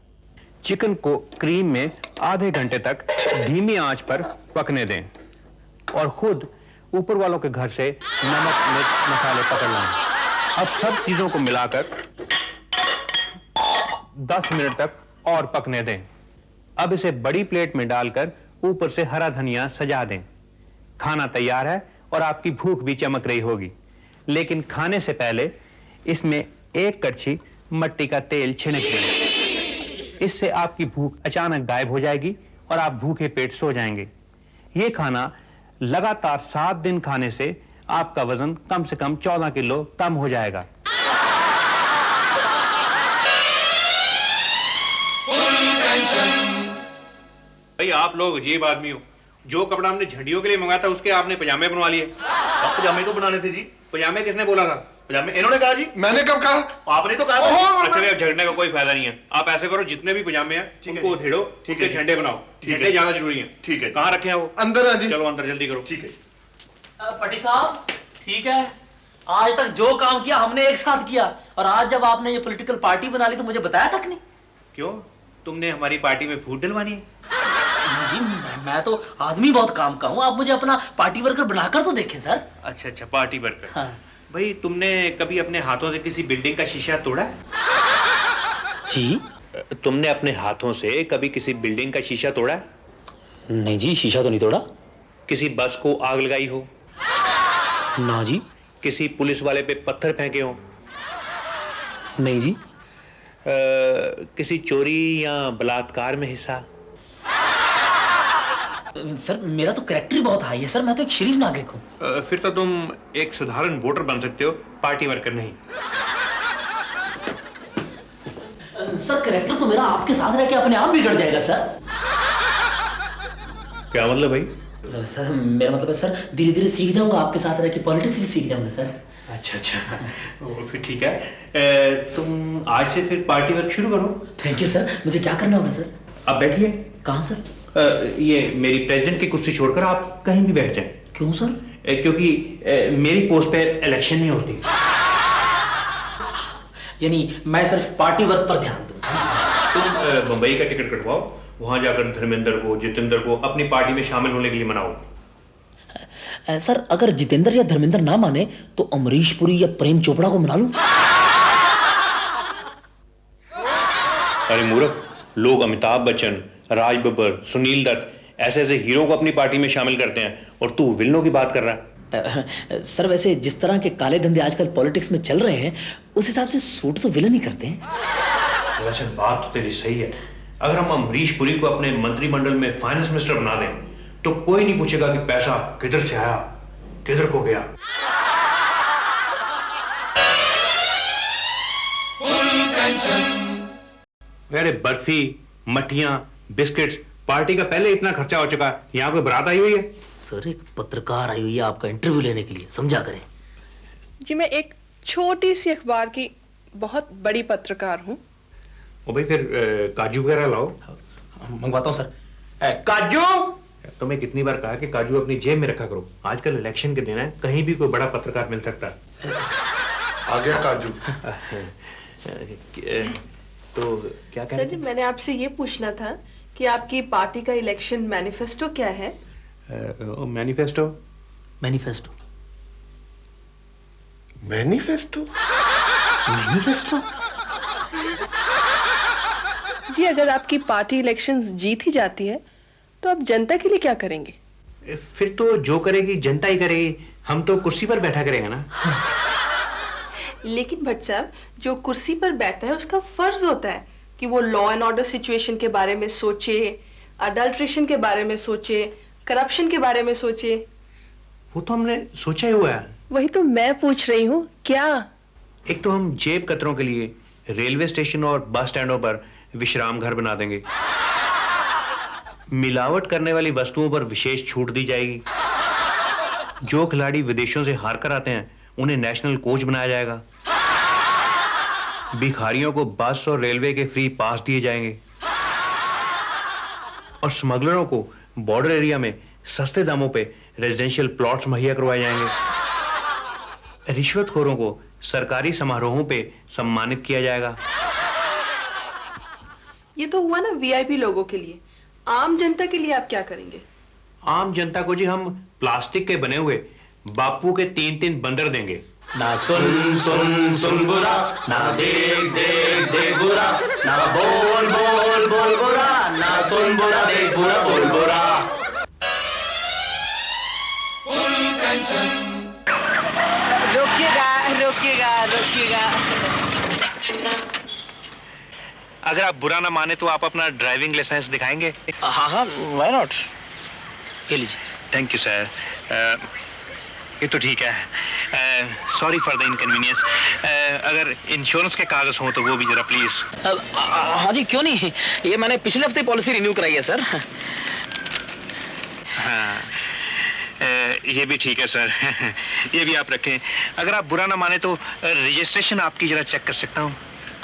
चिकन को क्रीम में आधे घंटे तक धीमी आंच पर पकने दें और खुद ऊपर वालों के घर से नमक, मिर्च, मसाले पकड़ लाएं। अब सब चीजों को मिलाकर 10 मिनट तक और पकने दें। अब इसे बड़ी प्लेट में डालकर ऊपर से हरा धनिया सजा दें। खाना तैयार है और आपकी भूख भी चमक रही होगी। लेकिन खाने से पहले इसमें 1 कड़छी मट्टी का तेल छिड़क दें। इससे आपकी भूख अचानक गायब हो जाएगी और आप भूखे पेट सो जाएंगे। यह खाना लगातार 7 दिन खाने से आपका वजन कम से कम 14 किलो कम हो जाएगा। भाई आप लोग अजीब आदमी हो। जो कपड़ा हमने झंडियों के लिए मंगाया था उसके आपने पजामे बनवा लिए। आप पजामे तो बनाने थे जी। पजामे किसने बोला था? पजामे इन्होंने कहा जी। मैंने कब कहा? आपने तो कहा था। अच्छा अब झगड़ने का कोई फायदा नहीं है। आप ऐसे करो, जितने भी पजामे हैं उनको उधेड़ो, ठीक है, झंडे बनाओ। झंडे ज्यादा जरूरी हैं। ठीक है। कहाँ रखे हैं वो? अंदर है जी। चलो अंदर जल्दी करो। ठीक है। पटी साहब ठीक है, आज तक जो काम किया हमने एक साथ किया, और आज जब आपने ये पॉलिटिकल पार्टी बना ली तो मुझे बताया तक नहीं। क्यों, तुमने हमारी पार्टी में फूट डलवानी है? जी मैं तो आदमी बहुत काम का हूँ, आप मुझे अपना पार्टी वर्कर बनाकर तो देखें सर। अच्छा अच्छा, पार्टी वर्कर। हाँ। भाई तुमने कभी अपने हाथों से किसी बिल्डिंग का शीशा तोड़ा है? जी तुमने अपने हाथों से कभी किसी बिल्डिंग का शीशा तोड़ा है? नहीं जी, शीशा तो नहीं तोड़ा। किसी बस को आग लगाई हो? ना जी। किसी पुलिस वाले पे पत्थर फेंके हो? नहीं जी। किसी चोरी या बलात्कार में हिस्सा? सर मेरा तो कैरेक्टर ही बहुत हाई है सर, मैं तो एक शरीफ नागरिक हूँ। फिर तो तुम एक साधारण वोटर बन सकते हो, पार्टी वर्कर नहीं। सर कैरेक्टर तो मेरा आपके साथ रह के अपने आप बिगड़ जाएगा सर। क्या मतलब भाई? सर मेरा मतलब है सर, धीरे धीरे सीख जाऊंगा आपके साथ रह के, पॉलिटिक्स भी सीख जाऊंगा सर। अच्छा अच्छा, फिर ठीक है। तुम आज से फिर पार्टी वर्क शुरू करो। Thank you sir. मुझे क्या करना होगा सर? आप बैठिए। कहाँ सर? ये मेरी प्रेसिडेंट की कुर्सी छोड़कर आप कहीं भी बैठ जाएं। क्यों सर? क्योंकि मेरी पोस्ट पे इलेक्शन नहीं होती। यानी मैं सिर्फ पार्टी वर्क पर ध्यान दूं। तुम बम्बई का टिकट कटवाओ, वहां जाकर धर्मेंद्र को, जितेंद्र को अपनी पार्टी में शामिल होने के लिए मनाओ। सर अगर जितेंद्र या धर्मेंद्र ना माने तो अमरीश पुरी या प्रेम चोपड़ा को मना लूं? अरे मूर्ख, लोग अमिताभ बच्चन, राज बब्बर, सुनील दत्त ऐसे ऐसे हीरो को अपनी पार्टी में शामिल करते हैं और तू विलनों की बात कर रहा है। सर वैसे जिस तरह के काले धंधे आजकल पॉलिटिक्स में चल रहे हैं उस हिसाब से सूट तो विलन ही करते हैं। वैसे बात तो तेरी सही है। अगर हम अमरीश पुरी को अपने मंत्रिमंडल में फाइनेंस मिनिस्टर बना दें तो कोई नहीं पूछेगा कि पैसा किधर से आया, किधर को गया। अरे बर्फी, मठियां, बिस्किट्स, पार्टी का पहले इतना खर्चा हो चुका है, यहाँ कोई बारात आई हुई है। सर एक पत्रकार आई हुई है आपका इंटरव्यू लेने के लिए, समझा करें। जी मैं एक छोटी सी अखबार की बहुत बड़ी पत्रकार हूँ। ओ भाई फिर काजू वगैरह लाओ। मंगवाता हूँ सर। काजू, तुम्हें कितनी बार कहा कि काजू अपनी जेब में रखा करो। आजकल इलेक्शन के दिन है, कहीं भी कोई बड़ा पत्रकार मिल सकता है। आ गया काजू। तो क्या सर जी मैंने आपसे ये पूछना था कि आपकी पार्टी का इलेक्शन मैनिफेस्टो क्या है? मैनिफेस्टो मैनिफेस्टो मैनिफेस्टो मैनिफेस्टो जी अगर आपकी पार्टी इलेक्शंस जीत ही जाती है तो आप जनता के लिए क्या करेंगे? फिर तो जो करेगी जनता ही करेगी, हम तो कुर्सी पर बैठा करेंगे ना। लेकिन भट्ट साहब जो कुर्सी पर बैठता है उसका फर्ज होता है कि वो लॉ एंड ऑर्डर सिचुएशन के बारे में सोचे, अडल्ट्रेशन के बारे में सोचे, करप्शन के बारे में सोचे। वो तो हमने सोचा ही हुआ है। वही तो मैं पूछ रही हूँ, क्या? एक तो हम जेब कतरों के लिए रेलवे स्टेशन और बस स्टैंडों पर विश्राम घर बना देंगे। मिलावट करने वाली वस्तुओं पर विशेष छूट दी जाएगी। जो खिलाड़ी विदेशों से हार कर आते हैं उन्हें नेशनल कोच बनाया जाएगा। भिखारियों को बस और रेलवे के फ्री पास दिए जाएंगे और स्मगलरों को बॉर्डर एरिया में सस्ते दामों पे रेजिडेंशियल प्लॉट्स मुहैया करवाए जाएंगे। रिश्वतखोरों को सरकारी समारोहों पे सम्मानित किया जाएगा। ये तो हुआ ना वीआईपी लोगों के लिए। आम जनता के लिए आप क्या करेंगे? आम जनता को जी हम प्लास्टिक के बने हुए बापू के 3-3 बंदर देंगे। ना सुन सुन सुन बुरा, ना देख देख देख बुरा, ना बोल बोल बोल बुरा, ना सुन बुरा देख बुरा बोल बुरा। रोकिएगा रोकिएगा रोकिएगा। अगर आप बुरा ना माने तो आप अपना ड्राइविंग लाइसेंस दिखाएंगे? हाँ हाँ व्हाई नॉट। ये लीजिए। Thank you sir. ये तो ठीक है। Sorry for the inconvenience. अगर इंश्योरेंस के कागज हों तो वो भी जरा प्लीज। हाँ जी क्यों नहीं, ये मैंने पिछले हफ्ते पॉलिसी रिन्यू कराई है सर। हाँ ये भी ठीक है सर। ये भी आप रखें। अगर आप बुरा ना माने तो रजिस्ट्रेशन आपकी जरा चेक कर सकता हूँ?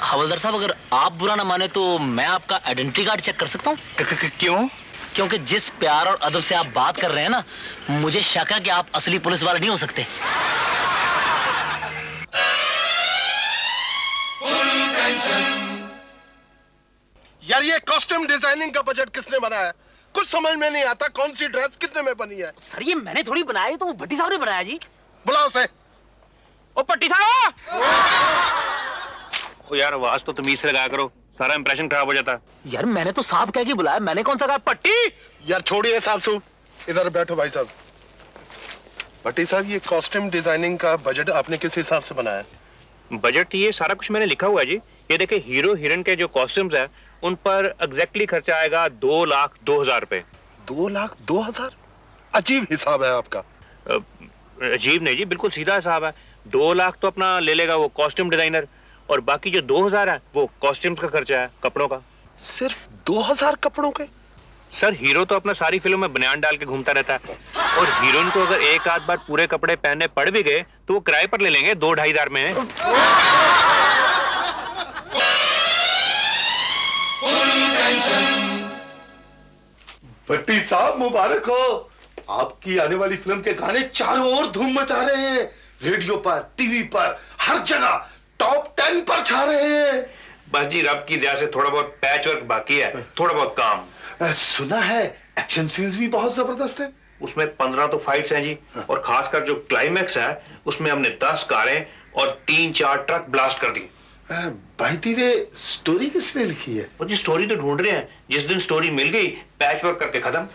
हवलदार साहब अगर आप बुरा ना माने तो मैं आपका आइडेंटिटी कार्ड चेक कर सकता हूँ? क्यों? क्योंकि जिस प्यार और अदब से आप बात कर रहे हैं ना, मुझे शक है कि आप असली पुलिस वाले नहीं हो सकते। यार ये कॉस्ट्यूम डिजाइनिंग का बजट किसने बनाया? कुछ समझ में नहीं आता कौन सी ड्रेस कितने में बनी है। सर ये मैंने थोड़ी बनाया, तो वो भट्टी साहब ने बनाया जी। बुलाओ उसे। ओ पट्टी साहब! ओ यार आवाज तो तमीज से लगाया करो, सारा इंप्रेशन खराब हो जाता है। यार मैंने तो साहब कह के बुलाया, मैंने कौन सा कहा पट्टी? यार छोड़िए साहब सू, इधर बैठो भाई साहब। भट्टी साहब ये कॉस्ट्यूम डिजाइनिंग का बजट आपने किस हिसाब से बनाया? बजट ये सारा कुछ मैंने लिखा हुआ है जी। ये देखिए हीरो हीरोइन के जो कॉस्ट्यूम्स है उन पर एग्जैक्टली खर्चा आएगा 2,02,000 रुपए। 2,02,000? अजीब हिसाब है आपका। अजीब नहीं जी, बिल्कुल सीधा हिसाब है। 2 लाख तो अपना ले लेगा वो कॉस्ट्यूम डिजाइनर और बाकी जो 2,000 है वो कॉस्ट्यूम्स का खर्चा है, कपड़ों का। सिर्फ 2,000 कपड़ों के? सर हीरो तो अपना सारी फिल्म में बनियान डाल के घूमता रहता है और हीरोइन को अगर एक आध बार पूरे कपड़े पहनने पड़ भी गए तो वो किराए पर ले लेंगे, 2-2.5 हज़ार में। भट्टी साहब मुबारक हो, आपकी आने वाली फिल्म के गाने चारों ओर धूम मचा रहे हैं। रेडियो पर, टीवी पर, हर जगह टॉप 10 पर छा रहे हैं। बस जी रब की दया से थोड़ा बहुत पैच वर्क बाकी है, थोड़ा बहुत काम। सुना है एक्शन सीन्स भी बहुत जबरदस्त है। उसमें 15 तो फाइट्स हैं जी, और खासकर जो क्लाइमैक्स है उसमें हमने 10 कारें और 3-4 ट्रक ब्लास्ट कर दी। बाय द वे स्टोरी किसने लिखी है? वो जी स्टोरी तो ढूंढ रहे हैं, जिस दिन स्टोरी मिल गई पैच वर्क करके खत्म।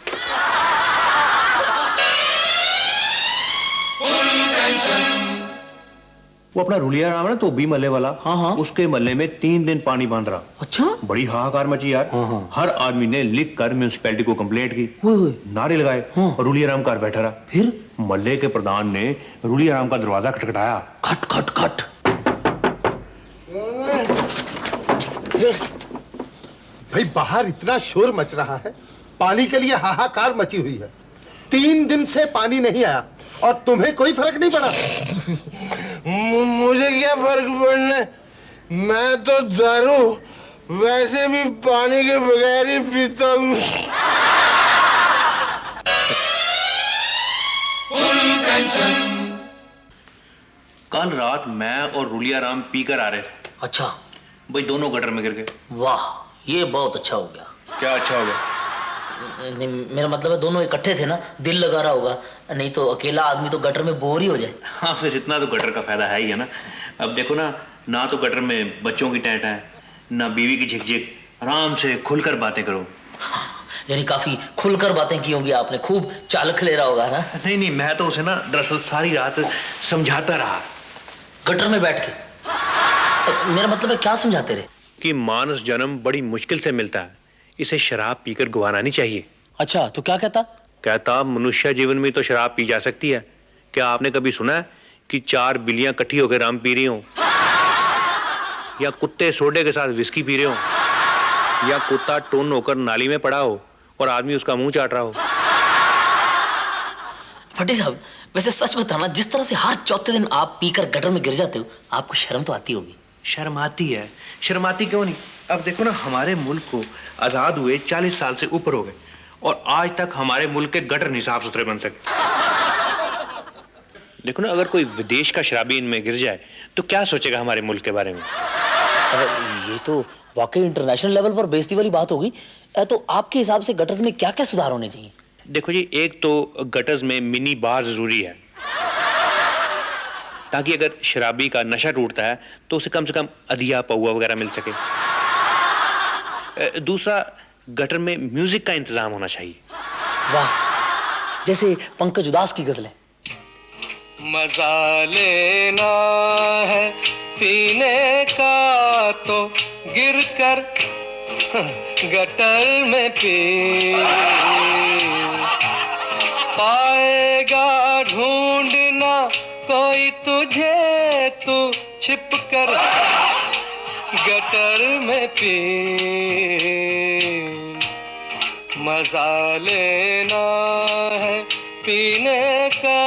वो अपना रुलिया राम है ना, तो बी मल्ले वाला, उसके मल्ले में 3 दिन पानी बंद रहा। अच्छा, बड़ी हाहाकार मची यार। हर आदमी ने लिख कर म्यूनिसिपैलिटी को कंप्लेंट की, नारे लगाए, और रुलिया राम कार बैठा रहा। फिर मल्ले के प्रधान ने रुलिया राम का दरवाजा खटखटाया। खट खट खट। भाई बाहर इतना शोर मच रहा है, पानी के लिए हाहाकार मची हुई है। 3 दिन से पानी नहीं आया और तुम्हें कोई फर्क नहीं पड़ा? मुझे क्या फर्क पड़ना, मैं तो दारू वैसे भी पानी के बगैर ही पीता हूँ। कल रात मैं और रुलिया राम पीकर आ रहे थे। अच्छा भाई दोनों गटर में गिर गए। वाह, ये बहुत अच्छा हो गया। क्या अच्छा हो गया? नहीं, मेरा मतलब है दोनों इकट्ठे थे ना, दिल लगा रहा होगा, नहीं तो अकेला आदमी तो गटर में बोर ही हो जाए। हाँ, फिर इतना तो गटर का फायदा है ही है ना। अब देखो ना तो गटर में बच्चों की टैंट है, ना बीवी की झिकझिक, आराम से खुलकर बातें करो। यानी काफी खुलकर बातें की होंगी आपने, खूब चालक ले रहा होगा ना? नहीं, मैं तो उसे ना दरअसल सारी रात समझाता रहा, गटर में बैठ के। मेरा मतलब है क्या समझाते रहे? कि मानस जन्म बड़ी मुश्किल से मिलता है, इसे शराब पीकर गंवाना नहीं चाहिए। अच्छा, तो क्या कहता? कहता मनुष्य जीवन में तो शराब पी जा सकती है। क्या आपने कभी सुना है कि 4 बिल्लियां इकट्ठी होकर राम पी रही हो, या कुत्ते सोडे के साथ विस्की पी रहे हो, या कुत्ता टोन होकर नाली में पड़ा हो और आदमी उसका मुंह चाट रहा हो? फटी साहब, वैसे सच बताना, जिस तरह से हर चौथे दिन आप पीकर गटर में गिर जाते हो, आपको शर्म तो आती होगी? शर्म आती है, शर्म आती क्यों नहीं। अब देखो ना, हमारे मुल्क को आजाद हुए 40 साल से ऊपर हो गए, और आज तक हमारे मुल्क के गटर नहीं साफ सुथरे बन सके। देखो ना, अगर कोई विदेश का शराबी इनमें गिर जाए तो क्या सोचेगा हमारे मुल्क के बारे में। ये तो वाकई इंटरनेशनल लेवल पर बेइज्जती वाली बात होगी। तो आपके हिसाब से गटर्स में क्या क्या सुधार होने चाहिए? देखो जी, एक तो गटर्स में मिनी बार जरूरी है, ताकि अगर शराबी का नशा टूटता है तो उसे कम से कम अधिया पौआ वगैरह मिल सके। दूसरा, गटर में म्यूजिक का इंतजाम होना चाहिए। वाह, जैसे पंकज उदास की गजलें। मजा लेना है पीने का तो गिरकर गटर में पी, पाएगा ढूंढना कोई तुझे, तू छिप कर गटर में पी, मजा लेना है पीने का।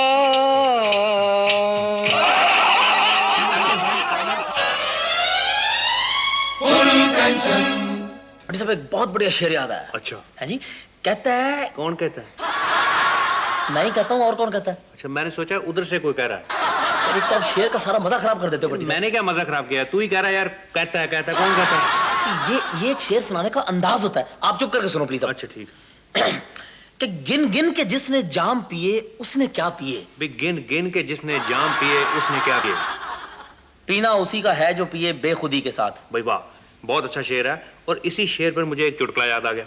फटी साहब, एक बहुत बढ़िया शेर याद आया। अच्छा है जी, कहता है। कौन कहता है? मैं ही कहता हूँ, और कौन कहता है? अच्छा, मैंने सोचा उधर से कोई कह रहा है। तो आप शेर का सारा मजा खराब कर देते हो फटी साहब। मैंने क्या मजा खराब किया? तू ही कह रहा है यार, कहता है कौन कहता है? ये एक शेर सुनाने का अंदाज होता है, आप चुप करके सुनो प्लीज। अच्छा ठीक। कि गिन गिन के जिसने जाम पिए उसने क्या पिए। गिन गिन के जिसने जाम पिए उसने क्या पिए। पीना उसी का है जो पिए बेखुदी के साथ। भाई वाह, बहुत अच्छा शेर है, और इसी शेर पर मुझे एक चुटकुला याद आ गया।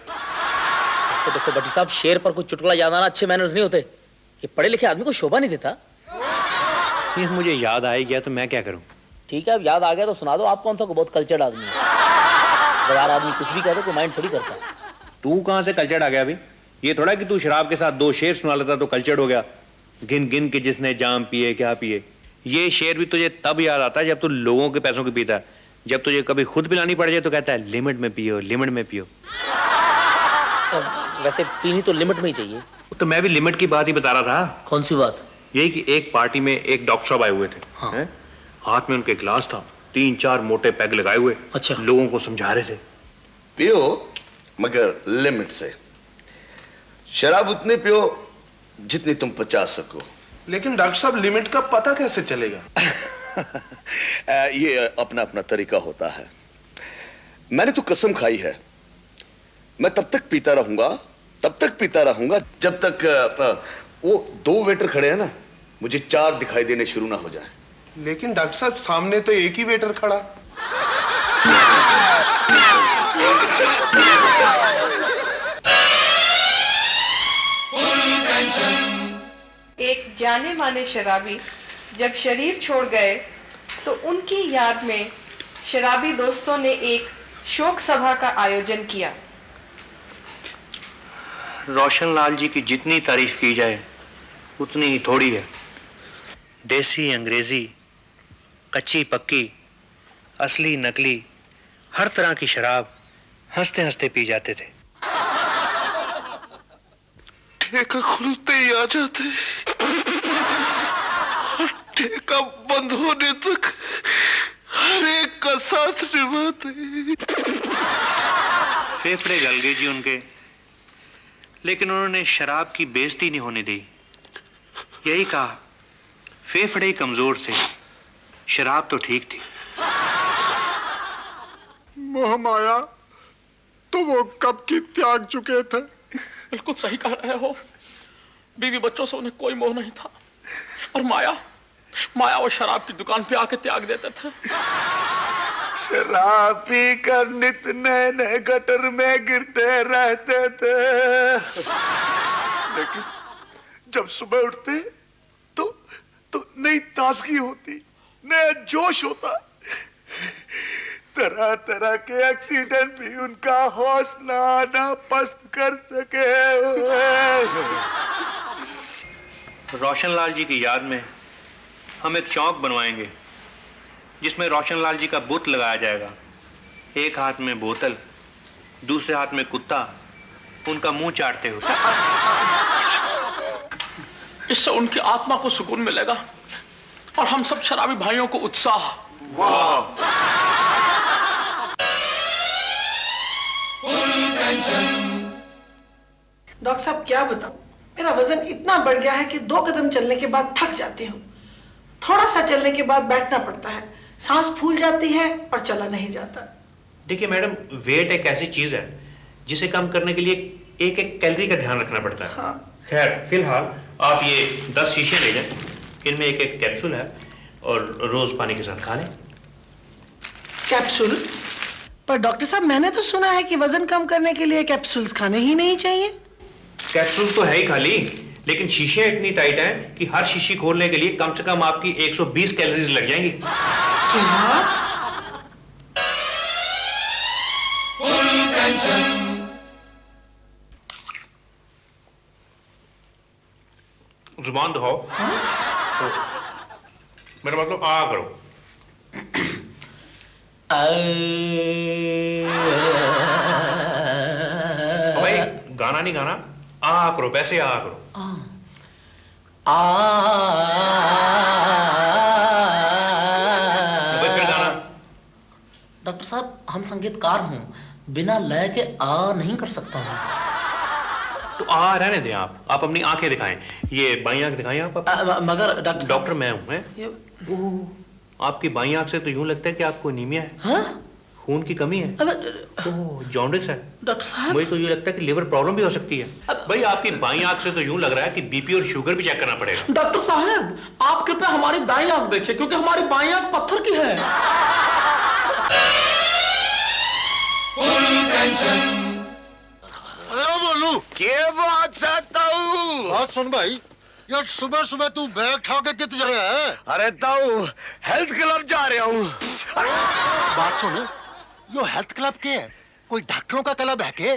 तो देखो भट्टी साहब, शेर पर कुछ चुटकुला याद आना अच्छे मैनर्स नहीं होते, ये पढ़े लिखे आदमी को शोभा नहीं देता। ये मुझे याद आ ही गया तो मैं क्या करूं। ठीक है, अब याद आ गया तो सुना दो। आप कौन सा को बहुत कल्चर्ड आदमी है, बाजार आदमी कुछ भी कहते कोई माइंड थोड़ी करता। तू कहां से कल्चर्ड आ गया अभी? ये थोड़ा कि तू शराब के साथ 2 शेर सुना लेता तो कल्चर्ड हो गया। गिन गिन के जिसने जाम पिए क्या पिए, ये शेर भी तुझे तब याद आता है जब तू लोगों के पैसों की पीता है। जब तुझे कभी खुद पिलानी पड़ जाए तो कहता है लिमिट में पियो, लिमिट में पियो। वैसे पीनी तो लिमिट में ही चाहिए। तो मैं भी लिमिट की बात ही बता रहा था। कौन सी बात? यही कि एक पार्टी में एक डॉक्टर साहब आए हुए थे। हाँ। हाथ में उनके गिलास था, 3-4 मोटे पैग लगाए हुए। अच्छा। लोगों को समझा रहे थे, पियो मगर लिमिट से। शराब उतनी पियो जितनी तुम पचा सको। लेकिन डॉक्टर साहब, लिमिट का पता कैसे चलेगा? ये अपना अपना तरीका होता है। मैंने तो कसम खाई है, मैं तब तक पीता रहूंगा जब तक वो 2 वेटर खड़े हैं ना, मुझे 4 दिखाई देने शुरू ना हो जाए। लेकिन डॉक्टर साहब सामने तो एक ही वेटर खड़ा। एक जाने माने शराबी जब शरीर छोड़ गए तो उनकी याद में शराबी दोस्तों ने एक शोक सभा का आयोजन किया। रोशन लाल जी की जितनी तारीफ की जाए उतनी ही थोड़ी है। देसी, अंग्रेजी, कच्ची पक्की, असली नकली, हर तरह की शराब हंसते हंसते पी जाते थे। ठेका खुलते ही आ जाते और ठेका बंद होने तक हर एक का साथ निभाते। फेफड़े गल गए जी उनके, लेकिन उन्होंने शराब की बेइज्जती नहीं होने दी। यही कहा, फेफड़े ही कमजोर थे, शराब तो ठीक थी। मोह माया तो वो कब की त्याग चुके थे। बिल्कुल सही कह रहे हो। बीवी बच्चों से उन्हें कोई मोह नहीं था, और माया वो शराब की दुकान पे आके त्याग देते थे। शराब पी कर नित नए नए गटर में गिरते रहते थे, लेकिन जब सुबह उठते तो नई ताजगी होती, नया जोश होता। तरह तरह के एक्सीडेंट भी उनका हौसला ना पस्त कर सके। रोशन लाल जी की याद में हम एक चौक बनवाएंगे जिसमें रोशन लाल जी का बुत लगाया जाएगा। एक हाथ में बोतल, दूसरे हाथ में कुत्ता उनका मुंह चाटते हुए। इससे उनकी आत्मा को सुकून मिलेगा और हम सब शराबी भाइयों को उत्साह। वाह! डॉक्टर साहब क्या बताऊं, मेरा वजन इतना बढ़ गया है कि 2 कदम चलने के बाद थक जाती हूँ। थोड़ा सा चलने के बाद बैठना पड़ता है, सांस फूल जाती है और चला नहीं जाता। देखिए मैडम, वेट एक ऐसी चीज है जिसे कम करने के लिए एक एक कैलोरी का ध्यान रखना पड़ता है। हाँ। खैर फिलहाल आप ये 10 शीशे ले जाएं, इनमें एक एक कैप्सूल है और रोज पानी के साथ खा लें। कैप्सूल? पर डॉक्टर साहब मैंने तो सुना है कि वजन कम करने के लिए कैप्सूल्स खाने ही नहीं चाहिए। कैप्सूल तो है ही खाली, लेकिन शीशियां इतनी टाइट हैं कि हर शीशी खोलने के लिए कम से कम आपकी 120 कैलोरीज लग जाएंगी। क्या? जुबान दिखाओ। मेरा मतलब आ करो। भाई गाना नहीं गाना, आ करो, वैसे आ करो। फिर गाना। डॉक्टर साहब हम संगीतकार हूँ, बिना लय के आ नहीं कर सकता हूँ। तो आ रहने दें आप अपनी आंखें दिखाएं। ये बाईं आंख दिखाएं आप। मगर डॉक्टर मैं हूँ। आपकी बाईं आंख से तो यूं लगता है कि आपको एनीमिया है। हाँ? खून की कमी है। जॉन्डिस है। डॉक्टर साहब मुझे तो ये लगता है कि लिवर प्रॉब्लम भी हो सकती है। भाई आपकी बाईं आंख से तो यूं लग रहा है कि बीपी और शुगर भी चेक करना पड़ेगा। डॉक्टर साहब आप कृपया हमारी दाईं आंख देखिए, क्योंकि हमारी बाईं आंख पत्थर की है। बोलू क्या बात चाहता हूँ? बात सुन भाई, यार सुबह सुबह तू बैग उठा के कित जगह है? अरे ताऊ हेल्थ क्लब जा रहा हूँ। बात सुन, यो हेल्थ क्लब के है? कोई डॉक्टरों का क्लब है के?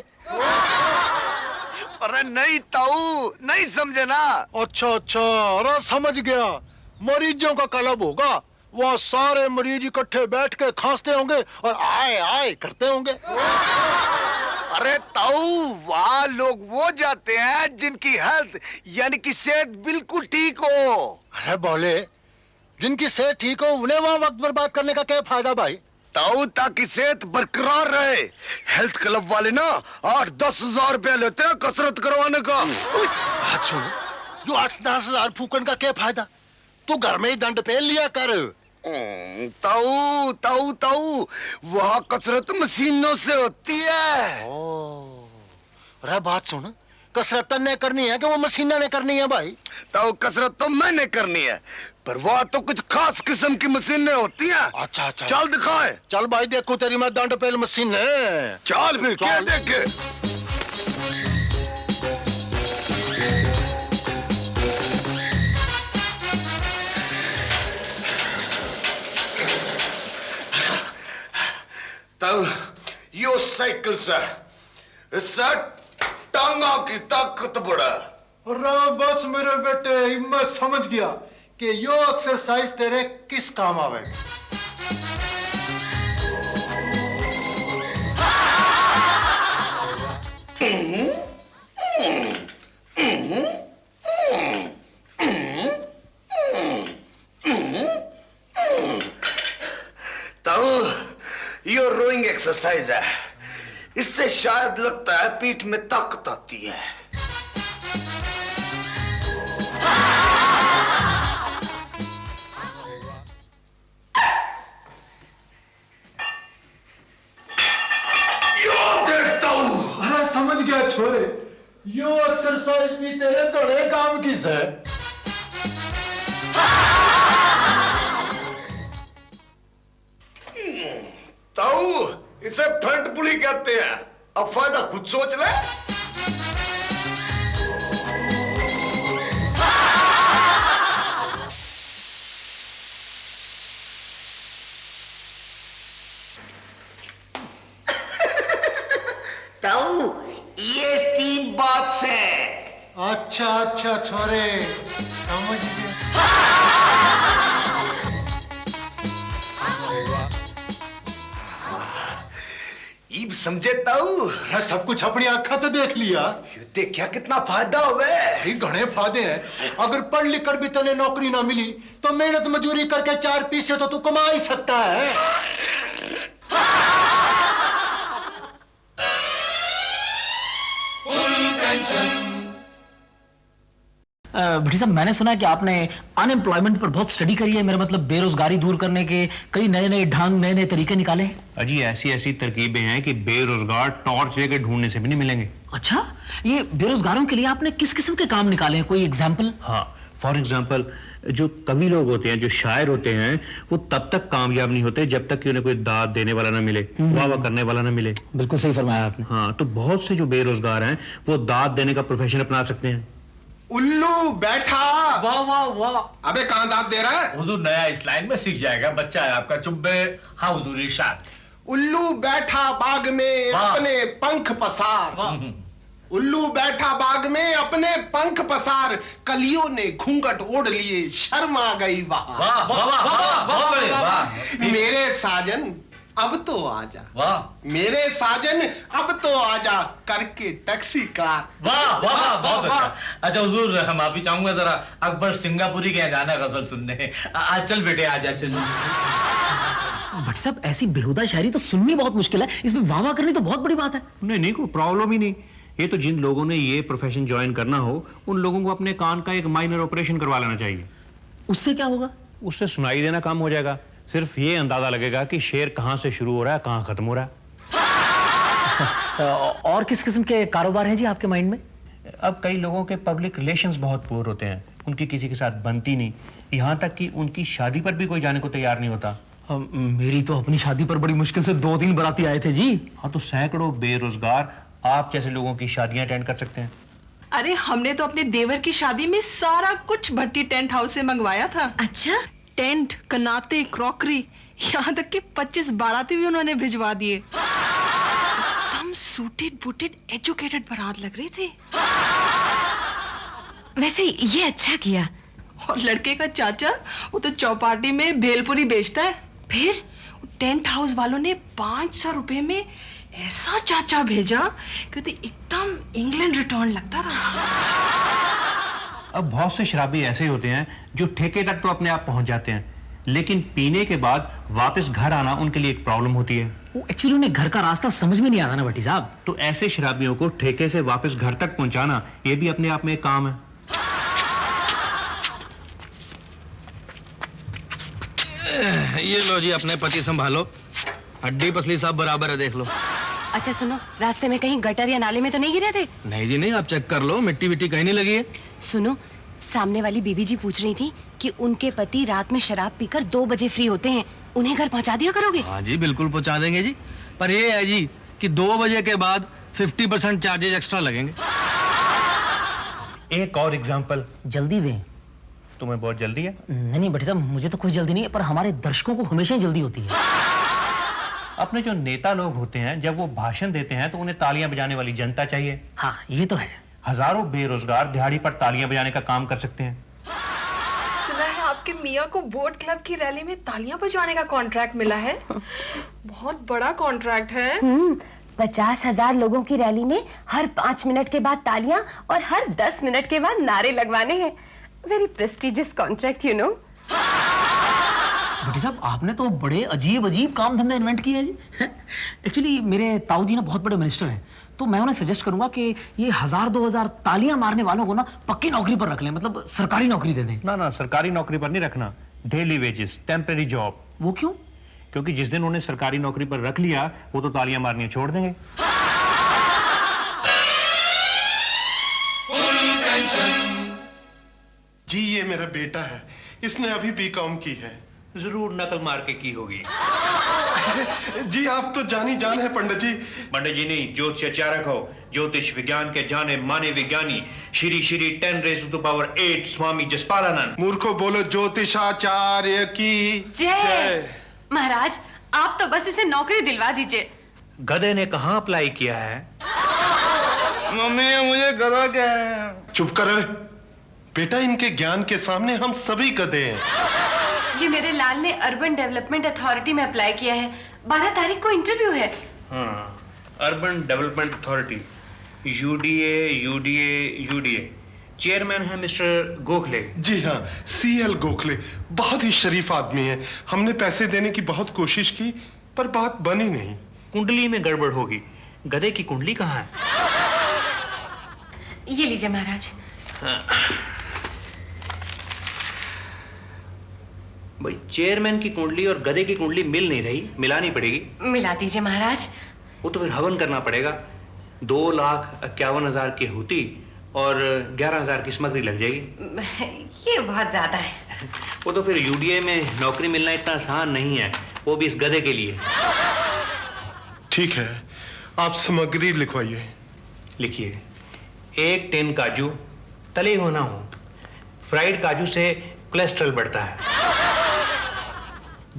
अरे नहीं ताऊ, नहीं समझे ना। अच्छा अच्छा, अरे समझ गया, मरीजों का क्लब होगा। वहाँ सारे मरीज इकट्ठे बैठ के खांसते होंगे और आए आए करते होंगे। अरे ताऊ वहाँ लोग वो जाते हैं जिनकी हेल्थ यानी कि सेहत बिल्कुल ठीक हो। अरे बोले, जिनकी सेहत ठीक हो उन्हें वहाँ वक्त बर्बाद करने का क्या फायदा भाई? ताऊ ताकि सेहत बरकरार रहे, हेल्थ क्लब वाले ना 8-10 हजार रुपया लेते हैं कसरत करवाने का। बात सुन, जो 8-10 हजार फूकन का क्या फायदा? तू घर में ही दंड पेल लिया कर। ताऊ ताऊ ताऊ, वहाँ कसरत मशीनों से होती है। अरे बात सुन, कसरत ने करनी है कि वो मशीना ने करनी है भाई? ताऊ कसरत तो मैंने करनी है, पर वहाँ तो कुछ खास किस्म की मशीनें होती हैं। अच्छा अच्छा, चल दिखाए। चल भाई, देखो तेरी मैं दंड पेल मशीन है। चल फिर क्या देखे। ताऊ यो साइकिल से इससे टांगा की ताकत बढ़ा। अरे बस मेरे बेटे, मैं समझ गया कि यो एक्सरसाइज तेरे किस काम आवेगी। ताऊ यो रोइंग एक्सरसाइज है, इससे शायद लगता है पीठ में ताकत आती है। अरे समझ गया छोरे, यो एक्सरसाइज भी तेरे घड़े काम किस है। ताऊ इसे फ्रंट पुली कहते हैं, अब फायदा खुद सोच ले। ताऊ ये स्टीम बात से। अच्छा अच्छा छोरे, समझ गया। ईब समझे ताऊ? सब कुछ अपनी आंखा तो देख लिया। देखा कितना फायदा हुए। घने फायदे हैं। अगर पढ़ लिख कर भी तने नौकरी ना मिली तो मेहनत मजूरी करके 4 पैसे तो तू कमा ही सकता है। भट्टी साहब, मैंने सुना है कि आपने अनएम्प्लॉयमेंट पर बहुत स्टडी करी है। मेरा मतलब बेरोजगारी दूर करने के कई नए नए ढंग, नए नए तरीके निकाले। अजी ऐसी ऐसी तरकीबें हैं कि बेरोजगार टॉर्च लेके ढूंढने से भी नहीं मिलेंगे। अच्छा, ये बेरोजगारों के लिए आपने किस किस्म के काम निकाले हैं, कोई एग्जाम्पल? हाँ, फॉर एग्जाम्पल जो कवि लोग होते हैं, जो शायर होते हैं, वो तब तक कामयाब नहीं होते जब तक कि उन्हें कोई दाद देने वाला ना मिले, वाह वाह करने वाला ना मिले। बिल्कुल सही फरमाया आपने। हाँ, तो बहुत से जो बेरोजगार हैं वो दाद देने का प्रोफेशन अपना सकते हैं। उल्लू बैठा। वाह वाह वाह। अबे कहाँ दांत दे रहा है? हुजूर नया इस लाइन में सीख जाएगा, बच्चा है आपका। चुब्बे। हाँ हुजूर, इरशाद। उल्लू बैठा बाग में अपने पंख पसार। उल्लू बैठा बाग में अपने पंख पसार, कलियों ने घूंघट ओढ़ लिए, शर्म आ गई वहां। वाह वाह वाह, बहुत बढ़िया। वाह। मेरे साजन अब तो आजा। वाह। मेरे साजन अब तो आजा, करके टैक्सी कार। वाह वाह वाह, बहुत अच्छा। अच्छा हुजूर, हम माफी चाहूंगा, जरा अकबर सिंगापुरी के यहाँ जाना गजल सुनने। आज चल बेटे, आजा चल। भट्टी साहब, ऐसी बेहुदा शायरी तो सुननी बहुत मुश्किल है, इसमें वाह वाह करनी तो बहुत बड़ी बात है। नहीं नहीं, कोई प्रॉब्लम ही नहीं। ये तो जिन लोगों ने ये प्रोफेशन ज्वाइन करना हो, उन लोगों को अपने कान का एक माइनर ऑपरेशन करवा लेना चाहिए। उससे क्या होगा? उससे सुनाई देना कम हो जाएगा। सिर्फ ये अंदाजा लगेगा कि शेर कहां से शुरू हो रहा है, कहां खत्म हो रहा है। और किस किस्म के कारोबार हैं जी आपके माइंड में? अब कई लोगों के पब्लिक रिलेशंस बहुत पुअर होते हैं, उनकी किसी के साथ बनती नहीं, यहाँ तक कि उनकी शादी पर भी कोई जाने को तैयार नहीं होता। मेरी तो अपनी शादी पर बड़ी मुश्किल से 2-3 बाराती आए थे जी। हाँ, तो सैकड़ों बेरोजगार आप जैसे लोगों की शादियां अटेंड कर सकते हैं। अरे हमने तो अपने देवर की शादी में सारा कुछ भट्टी टेंट हाउस से मंगवाया था। अच्छा? टेंट, कनाते, क्रॉकरी, यहाँ तक कि 25 बाराती भी उन्होंने भिजवा दिए। एकदम सूटेड बूटेड एजुकेटेड बारात लग रही थी। वैसे ये अच्छा किया। और लड़के का चाचा, वो तो चौपाटी में भेलपुरी बेचता है। फिर टेंट हाउस वालों ने 500 रुपए में ऐसा चाचा भेजा कि तो एकदम इंग्लैंड रिटर्न लगता था। अब बहुत से शराबी ऐसे होते हैं जो ठेके तक तो अपने आप पहुंच जाते हैं, लेकिन पीने के बाद वापस घर आना उनके लिए एक प्रॉब्लम होती है। वो एक्चुअली उन्हें घर का रास्ता समझ में नहीं आता ना भट्टी साहब। तो ऐसे शराबियों को ठेके से वापस घर तक पहुंचाना, ये भी अपने आप में एक काम है। ये लो जी, अपने पति संभालो, हड्डी पसली सब बराबर है, देख लो। अच्छा सुनो, रास्ते में कहीं गटर या नाले में तो नहीं गिरे थे? नहीं जी नहीं, आप चेक कर लो, मिट्टी विट्टी कहीं नहीं लगी है। सुनो, सामने वाली बीबी जी पूछ रही थी कि उनके पति रात में शराब पीकर 2 बजे फ्री होते हैं, उन्हें घर पहुंचा दिया करोगे? हाँ जी बिल्कुल पहुंचा देंगे जी, पर ये है जी कि 2 बजे के बाद 50% चार्जेस एक्स्ट्रा लगेंगे। एक और एग्जांपल। जल्दी दें। तुम्हें बहुत जल्दी है? नहीं भाटी साहब, मुझे तो कोई जल्दी नहीं है, पर हमारे दर्शकों को हमेशा ही जल्दी होती है। अपने जो नेता लोग होते हैं जब वो भाषण देते हैं तो उन्हें तालियां बजाने वाली जनता चाहिए। हाँ ये तो है। हजारों बेरोजगार दिहाड़ी पर तालियां बजाने का काम कर सकते हैं। सुना है आपके मियाँ को बोट क्लब की रैली में तालियां बजवाने का कॉन्ट्रैक्ट मिला है। बहुत बड़ा कॉन्ट्रैक्ट है। 50,000 लोगों की रैली में हर 5 मिनट के बाद तालियां और हर 10 मिनट के बाद नारे लगवाने हैं। Very prestigious contract, you know. Bhati साहब, आपने तो बड़े अजीब अजीब काम धंधे इन्वेंट किए हैं जी। एक्चुअली मेरे ताऊ जी ना बहुत बड़े मिनिस्टर हैं, तो मैं उन्हें सजेस्ट करूंगा कि ये 1000-2000 तालियां मारने वालों को ना पक्की नौकरी पर रख लें, मतलब सरकारी नौकरी दे दें। ना सरकारी नौकरी पर नहीं रखना, डेली वेजेस, टेम्परेरी जॉब। वो क्यों? क्योंकि जिस दिन उन्हें सरकारी नौकरी पर रख लिया वो तो तालियां मारनी छोड़ देंगे। जी ये मेरा बेटा है, इसने अभी बीकॉम की है। जरूर नकल मार के की होगी। जी आप तो जानी जान है पंडित जी। पंडित जी नहीं, ज्योतिषाचार्य हो, ज्योतिष विज्ञान के जाने माने विज्ञानी श्री श्री 10⁸ स्वामी जसपालानंद। मूर्खो बोलो ज्योतिषाचार्य की जय। महाराज आप तो बस इसे नौकरी दिलवा दीजिए। गधे ने कहाँ अप्लाई किया है? मम्मी मुझे गधा क्या है? चुप करो बेटा, इनके ज्ञान के सामने हम सभी गधे हैं। जी मेरे लाल ने अर्बन डेवलपमेंट अथॉरिटी में अप्लाई किया है, 12 तारीख को इंटरव्यू है। हाँ, urban development authority, UDA. Chairman है मिस्टर गोखले। जी हाँ, CL गोखले बहुत ही शरीफ आदमी है। हमने पैसे देने की बहुत कोशिश की पर बात बनी नहीं। कुंडली में गड़बड़ होगी। गधे की कुंडली कहाँ है? ये लीजिए महाराज। हाँ। भाई चेयरमैन की कुंडली और गधे की कुंडली मिल नहीं रही, मिलानी पड़ेगी। मिला दीजिए महाराज। वो तो फिर हवन करना पड़ेगा। 2,51,000 की होती और 11,000 की सामग्री लग जाएगी। ये बहुत ज्यादा है। वो तो फिर यूडीए में नौकरी मिलना इतना आसान नहीं है, वो भी इस गधे के लिए। ठीक है, आप सामग्री लिखवाइए। लिखिए, 1 टिन काजू, तले होना हो। फ्राइड काजू से कोलेस्ट्रॉल बढ़ता है।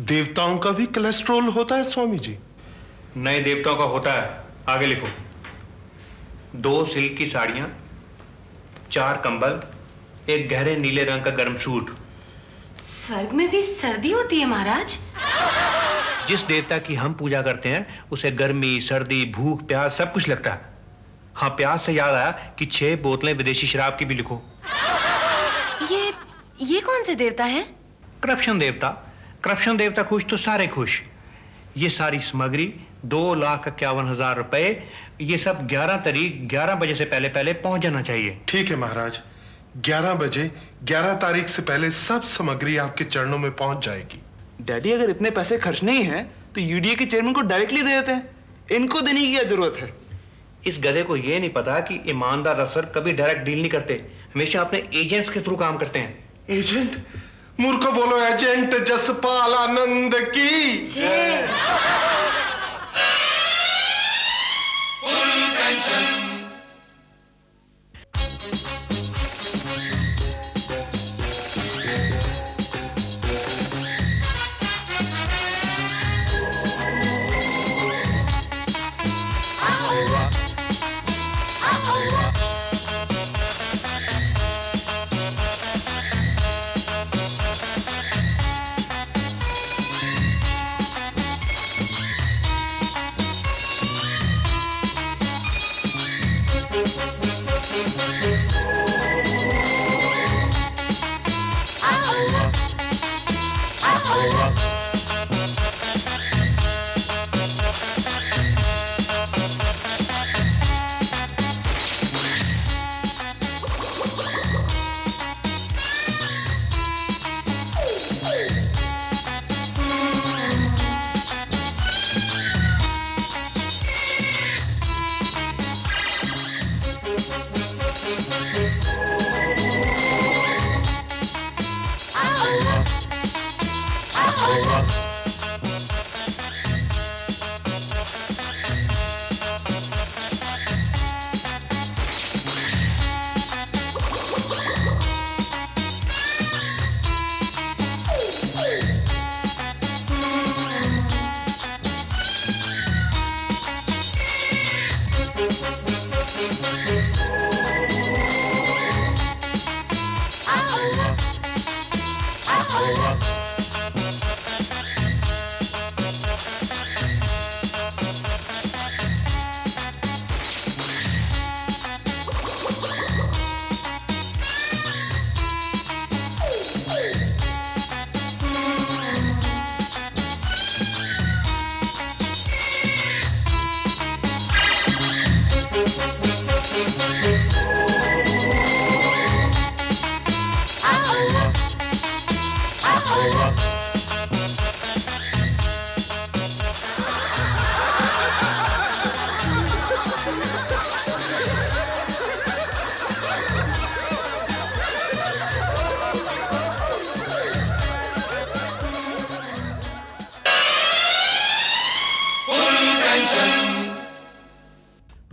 देवताओं का भी कोलेस्ट्रॉल होता है स्वामी जी? नए देवताओं का होता है। आगे लिखो। 2 सिल्क की साड़ियां, 4 कंबल, 1 गहरे नीले रंग का गर्म सूट। स्वर्ग में भी सर्दी होती है महाराज? जिस देवता की हम पूजा करते हैं उसे गर्मी, सर्दी, भूख, प्यास सब कुछ लगता है। हाँ, प्यास से याद आया कि 6 बोतलें विदेशी शराब की भी लिखो। ये कौन से देवता हैं? करप्शन देवता। करप्शन देवता खुश तो सारे खुश। ये सारी सामग्री 2,51,000 रुपए, ये सब 11 तारीख 11 बजे से पहले पहुंच जाना चाहिए। ठीक है महाराज, 11 बजे 11 तारीख से पहले सब सामग्री आपके चरणों में पहुंच जाएगी। डैडी अगर इतने पैसे खर्च नहीं है तो यूडीए के चेयरमैन को डायरेक्टली दे देते हैं, इनको देने की क्या जरूरत है? इस गधे को यह नहीं पता कि ईमानदार अफसर कभी डायरेक्ट डील नहीं करते, हमेशा अपने एजेंट्स के थ्रू काम करते हैं। एजेंट? मूर्खो बोलो एजेंट जसपालानंद की जय।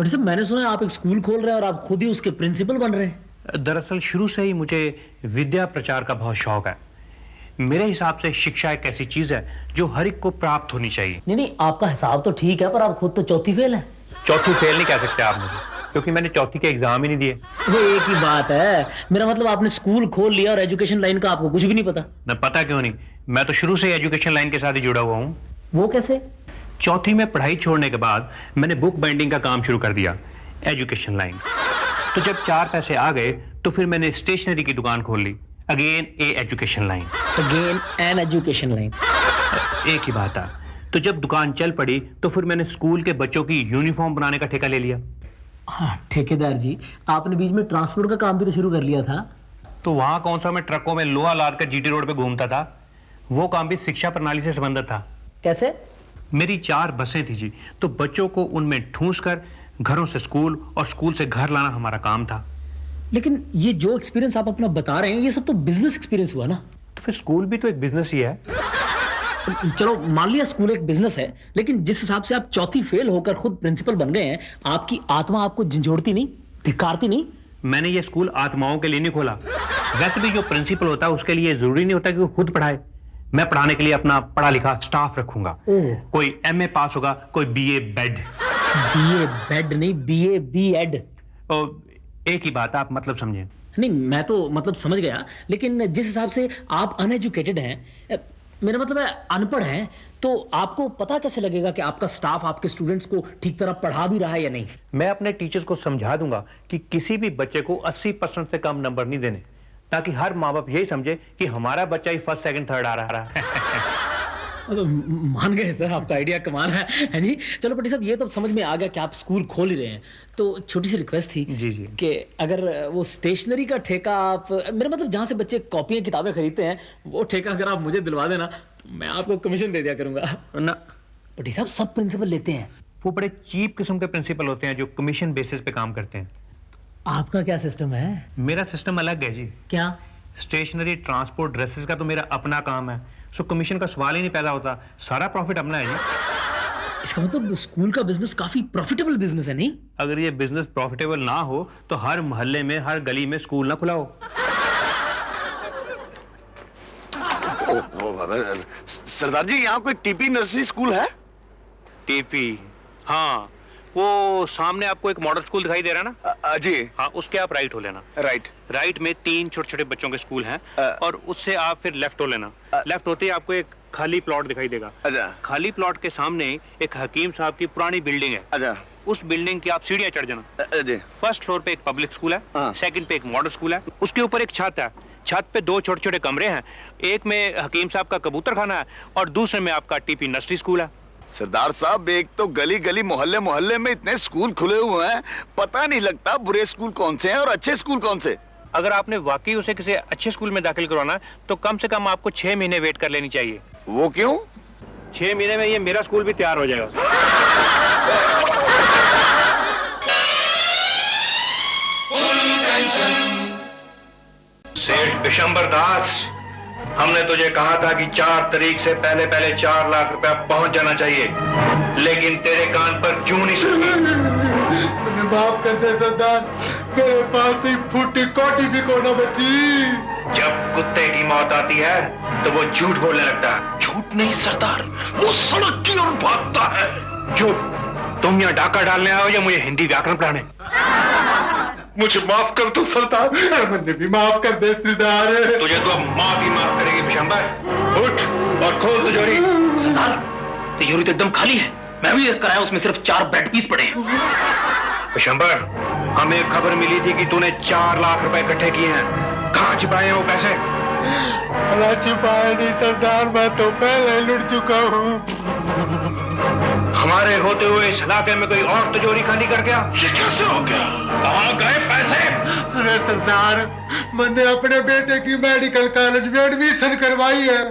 बट सब मैंने सुना है आप एक स्कूल खोल रहे हैं और आप खुद ही उसके प्रिंसिपल बन रहे हैं। दरअसल शुरू से ही मुझे विद्या प्रचार का बहुत शौक है। मेरे हिसाब से शिक्षा एक ऐसी चीज है जो हर एक को प्राप्त होनी चाहिए। नहीं, आपका हिसाब तो ठीक है, पर आप खुद तो चौथी फेल है। चौथी फेल नहीं कह सकते आप मुझे, क्योंकि मैंने चौथी के एग्जाम ही नहीं दिए। वो एक ही बात है, मेरा मतलब आपने स्कूल खोल लिया और एजुकेशन लाइन का आपको कुछ भी नहीं पता। न पता क्यों नहीं, मैं तो शुरू से एजुकेशन लाइन के साथ ही जुड़ा हुआ हूँ। वो कैसे? चौथी में पढ़ाई छोड़ने के बाद मैंने बुक बाइंडिंग का काम शुरू कर दिया, एजुकेशन लाइन। तो जब 4 पैसे आ गए तो फिर मैंने स्टेशनरी की दुकान खोल ली, again a education line, again an education line. एक ही बात है। तो जब दुकान चल पड़ी तो फिर मैंने स्कूल के बच्चों की यूनिफॉर्म बनाने का ठेका ले लिया। हाँ ठेकेदार जी, आपने बीच में ट्रांसपोर्ट का काम भी तो शुरू कर लिया था। तो वहां कौन सा मैं ट्रकों में लोहा लाद कर जीटी रोड पे घूमता था, वो काम भी शिक्षा प्रणाली से संबंधित था। कैसे? मेरी 4 बसें थी जी, तो बच्चों को उनमें ठूंस कर घरों से स्कूल और स्कूल से घर लाना हमारा काम था। लेकिन ये जो एक्सपीरियंस आप अपना बता रहे हैं, ये सब तो बिजनेस एक्सपीरियंस हुआ ना। तो फिर स्कूल भी तो एक बिजनेस ही है। चलो मान लिया स्कूल एक बिजनेस है, लेकिन जिस हिसाब से आप चौथी फेल होकर खुद प्रिंसिपल बन गए हैं, आपकी आत्मा आपको झंझोड़ती नहीं, धिक्कारती नहीं? मैंने ये स्कूल आत्माओं के लिए नहीं खोला। वैसे भी जो प्रिंसिपल होता है उसके लिए जरूरी नहीं होता कि वो खुद पढ़ाए। मैं पढ़ाने के लिए अपना पढ़ा लिखा स्टाफ रखूंगा। कोई MA पास होगा, कोई BA बेड। BA बेड नहीं, BA B.Ed। एक ही बात, आप मतलब समझें। नहीं, मैं तो मतलब समझ गया, लेकिन जिस हिसाब से आप अनएजुकेटेड हैं, मेरा मतलब है अनपढ़ हैं, तो आपको पता कैसे लगेगा कि आपका स्टाफ आपके स्टूडेंट्स को ठीक तरह पढ़ा भी रहा है या नहीं? मैं अपने टीचर्स को समझा दूंगा कि किसी भी बच्चे को 80% से कम नंबर नहीं देने, ताकि हर माँ बाप यही समझे कि हमारा बच्चा ही फर्स्ट सेकंड थर्ड आ रहा है। तो मान गए सर, आपका आइडिया कमाल है जी। चलो पटी साहब, ये तो समझ में आ गया कि आप स्कूल खोल ही रहे हैं। तो छोटी सी रिक्वेस्ट थी जी कि अगर वो स्टेशनरी का ठेका आप, मेरा मतलब जहाँ से बच्चे कॉपियाँ किताबें खरीदते हैं, वो ठेका अगर आप मुझे दिलवा देना, मैं आपको कमीशन दे दिया करूंगा ना। पटी साहब, सब प्रिंसिपल लेते हैं। वो बड़े चीप किस्म के प्रिंसिपल होते हैं जो कमीशन बेसिस पे काम करते हैं। आपका क्या सिस्टम है? मेरा सिस्टम अलग है जी। क्या? स्टेशनरी, ट्रांसपोर्ट, ड्रेसेस का तो मेरा अपना काम है, सो कमीशन का सवाल ही नहीं पैदा होता, सारा प्रॉफिट अपना है जी। इसका मतलब स्कूल का बिजनेस काफी प्रॉफिटेबल बिजनेस है, नहीं? अगर ये बिजनेस प्रॉफिटेबल ना हो तो हर मोहल्ले में, हर गली में स्कूल ना खुला हो। सरदार जी, यहाँ कोई टीपी नर्सरी स्कूल है? टीपी? हाँ, वो सामने आपको एक मॉडल स्कूल दिखाई दे रहा है ना? जी हाँ, उसके आप राइट हो लेना। राइट में 3 छोटे-छोटे बच्चों के स्कूल हैं, और उससे आप फिर लेफ्ट हो लेना। लेफ्ट होते ही आपको एक खाली प्लॉट दिखाई देगा। खाली प्लॉट के सामने एक हकीम साहब की पुरानी बिल्डिंग है। उस बिल्डिंग की आप सीढ़ियां चढ़ जाना। फर्स्ट फ्लोर पे एक पब्लिक स्कूल है, सेकंड पे एक मॉडल स्कूल है, उसके ऊपर एक छत है। छत पे 2 छोटे-छोटे कमरे हैं, एक में हकीम साहब का कबूतर खाना है और दूसरे में आपका टीपी नर्सरी स्कूल है। सरदार साहब, एक तो गली गली मोहल्ले मोहल्ले में इतने स्कूल खुले हुए हैं, पता नहीं लगता बुरे स्कूल कौन से हैं और अच्छे स्कूल कौन से। अगर आपने वाकई उसे किसी अच्छे स्कूल में दाखिल करवाना है तो कम से कम आपको 6 महीने वेट कर लेनी चाहिए। वो क्यों? 6 महीने में ये मेरा स्कूल भी तैयार हो जाएगा। सेठ बिशंबर दास, हमने तुझे कहा था कि 4 तारीख से पहले 4 लाख रुपया पहुंच जाना चाहिए, लेकिन तेरे कान पर जूं नहीं सकी। मुझे माफ कर दे सरदार, मेरे पास तो फूटी कोटी भी को ना बची। जब कुत्ते की मौत आती है तो वो झूठ बोलने लगता है। झूठ नहीं सरदार, वो सड़क की ओर भागता है। झूठ? तुम यहाँ डाका डालने आए हो या मुझे हिंदी व्याकरण पढ़ाने? मुझे माफ कर दो सरदार, मुझे भी माफ कर दे सरदार। तुझे तो अब माँ भी माफ करेगी बिशंबर। उठ और खोल तिजोरी। सरदार, तिजोरी तो एकदम खाली है, मैं भी देख कर आया, उसमें सिर्फ 4 ब्रेड पीस पड़े हैं। बिशंबर, हमें खबर मिली थी कि तूने 4 लाख रुपए इकट्ठे किए हैं, कहाँ छिपाए हैं वो पैसे? अला छिपाए नहीं सरदार, मैं तो पहले लुट चुका हूँ। हमारे होते हुए इस इलाके में कोई और तिजोरी खाली कर गया? ये कैसे हो गया? कहाँ गए पैसे? अरे सरदार, मैंने अपने बेटे की मेडिकल कॉलेज में एडमिशन करवाई है,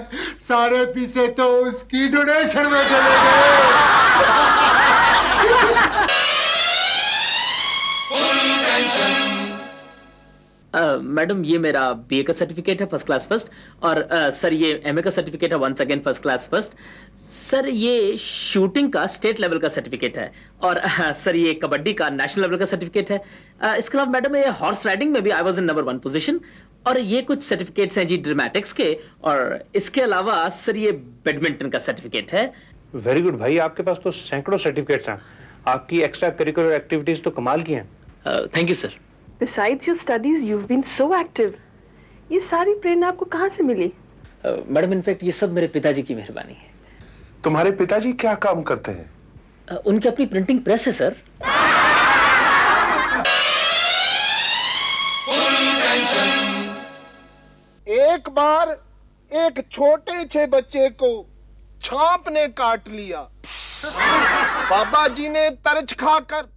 सारे पैसे तो उसकी डोनेशन में चले गए। मैडम ये मेरा बीए का सर्टिफिकेट है फर्स्ट क्लास फर्स्ट, और सर ये एमए का सर्टिफिकेट है once again first class first. Sir ये शूटिंग का स्टेट लेवल का सर्टिफिकेट है, और सर ये कबड्डी का नेशनल लेवल का सर्टिफिकेट है। इसके अलावा मैडम ये हॉर्स राइडिंग में भी I was in number 1 position, और ये कुछ सर्टिफिकेट्स हैं जी ड्रामेटिक्स के, और इसके अलावा सर ये बैडमिंटन का सर्टिफिकेट है। वेरी गुड भाई, आपके पास तो सैकड़ों सर्टिफिकेट्स हैं। आपकी एक्स्ट्रा करिकुलर एक्टिविटीज तो कमाल की हैं। Thank you sir. Besides your studies, you've been so active. ये सारी प्रेरणा आपको कहाँ से मिली? मैडम इनफैक्ट ये सब मेरे पिताजी की मेहरबानी है। तुम्हारे पिताजी क्या काम करते हैं? उनकी अपनी प्रिंटिंग प्रेस है सर। एक बार एक छोटे से बच्चे को सांप ने काट लिया। बाबा जी ने तरच खाकर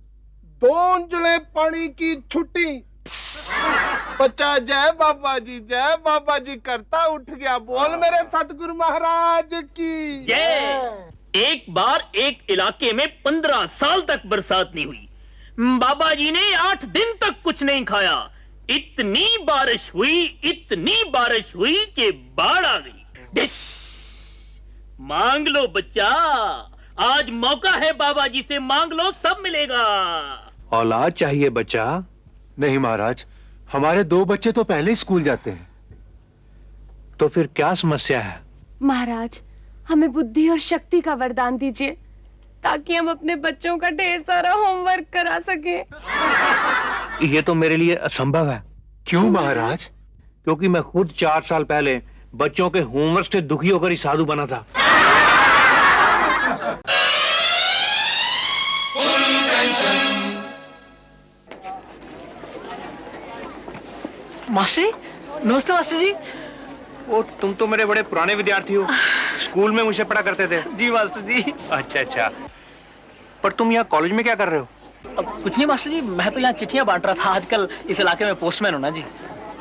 2 उंजले पानी की छुट्टी। बच्चा जय बाबा जी करता उठ गया। बोल मेरे सतगुरु महाराज की जय। एक बार एक इलाके में 15 साल तक बरसात नहीं हुई। बाबा जी ने 8 दिन तक कुछ नहीं खाया। इतनी बारिश हुई कि बाढ़ आ गई। डिश। मांग लो बच्चा, आज मौका है, बाबा जी से मांग लो, सब मिलेगा। औलाद चाहिए बच्चा। नहीं महाराज, हमारे 2 बच्चे तो पहले ही स्कूल जाते हैं। तो फिर क्या समस्या है? महाराज हमें बुद्धि और शक्ति का वरदान दीजिए ताकि हम अपने बच्चों का ढेर सारा होमवर्क करा सकें। ये तो मेरे लिए असंभव है। क्यों महाराज? क्योंकि मैं खुद 4 साल पहले बच्चों के होमवर्क से दुखी होकर ही साधु बना था। मास्टर जी, नमस्ते मास्टर जी। ओ तुम तो मेरे बड़े पुराने विद्यार्थी हो, स्कूल में मुझसे पढ़ा करते थे। जी मास्टर जी। अच्छा, पर तुम यहाँ कॉलेज में क्या कर रहे हो? अब कुछ नहीं मास्टर जी, मैं तो यहाँ चिट्ठियाँ बांट रहा था। आजकल इस इलाके में पोस्टमैन हूँ ना जी।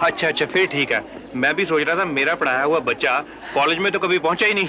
अच्छा, फिर ठीक है। मैं भी सोच रहा था मेरा पढ़ाया हुआ बच्चा कॉलेज में तो कभी पहुंचा ही नहीं।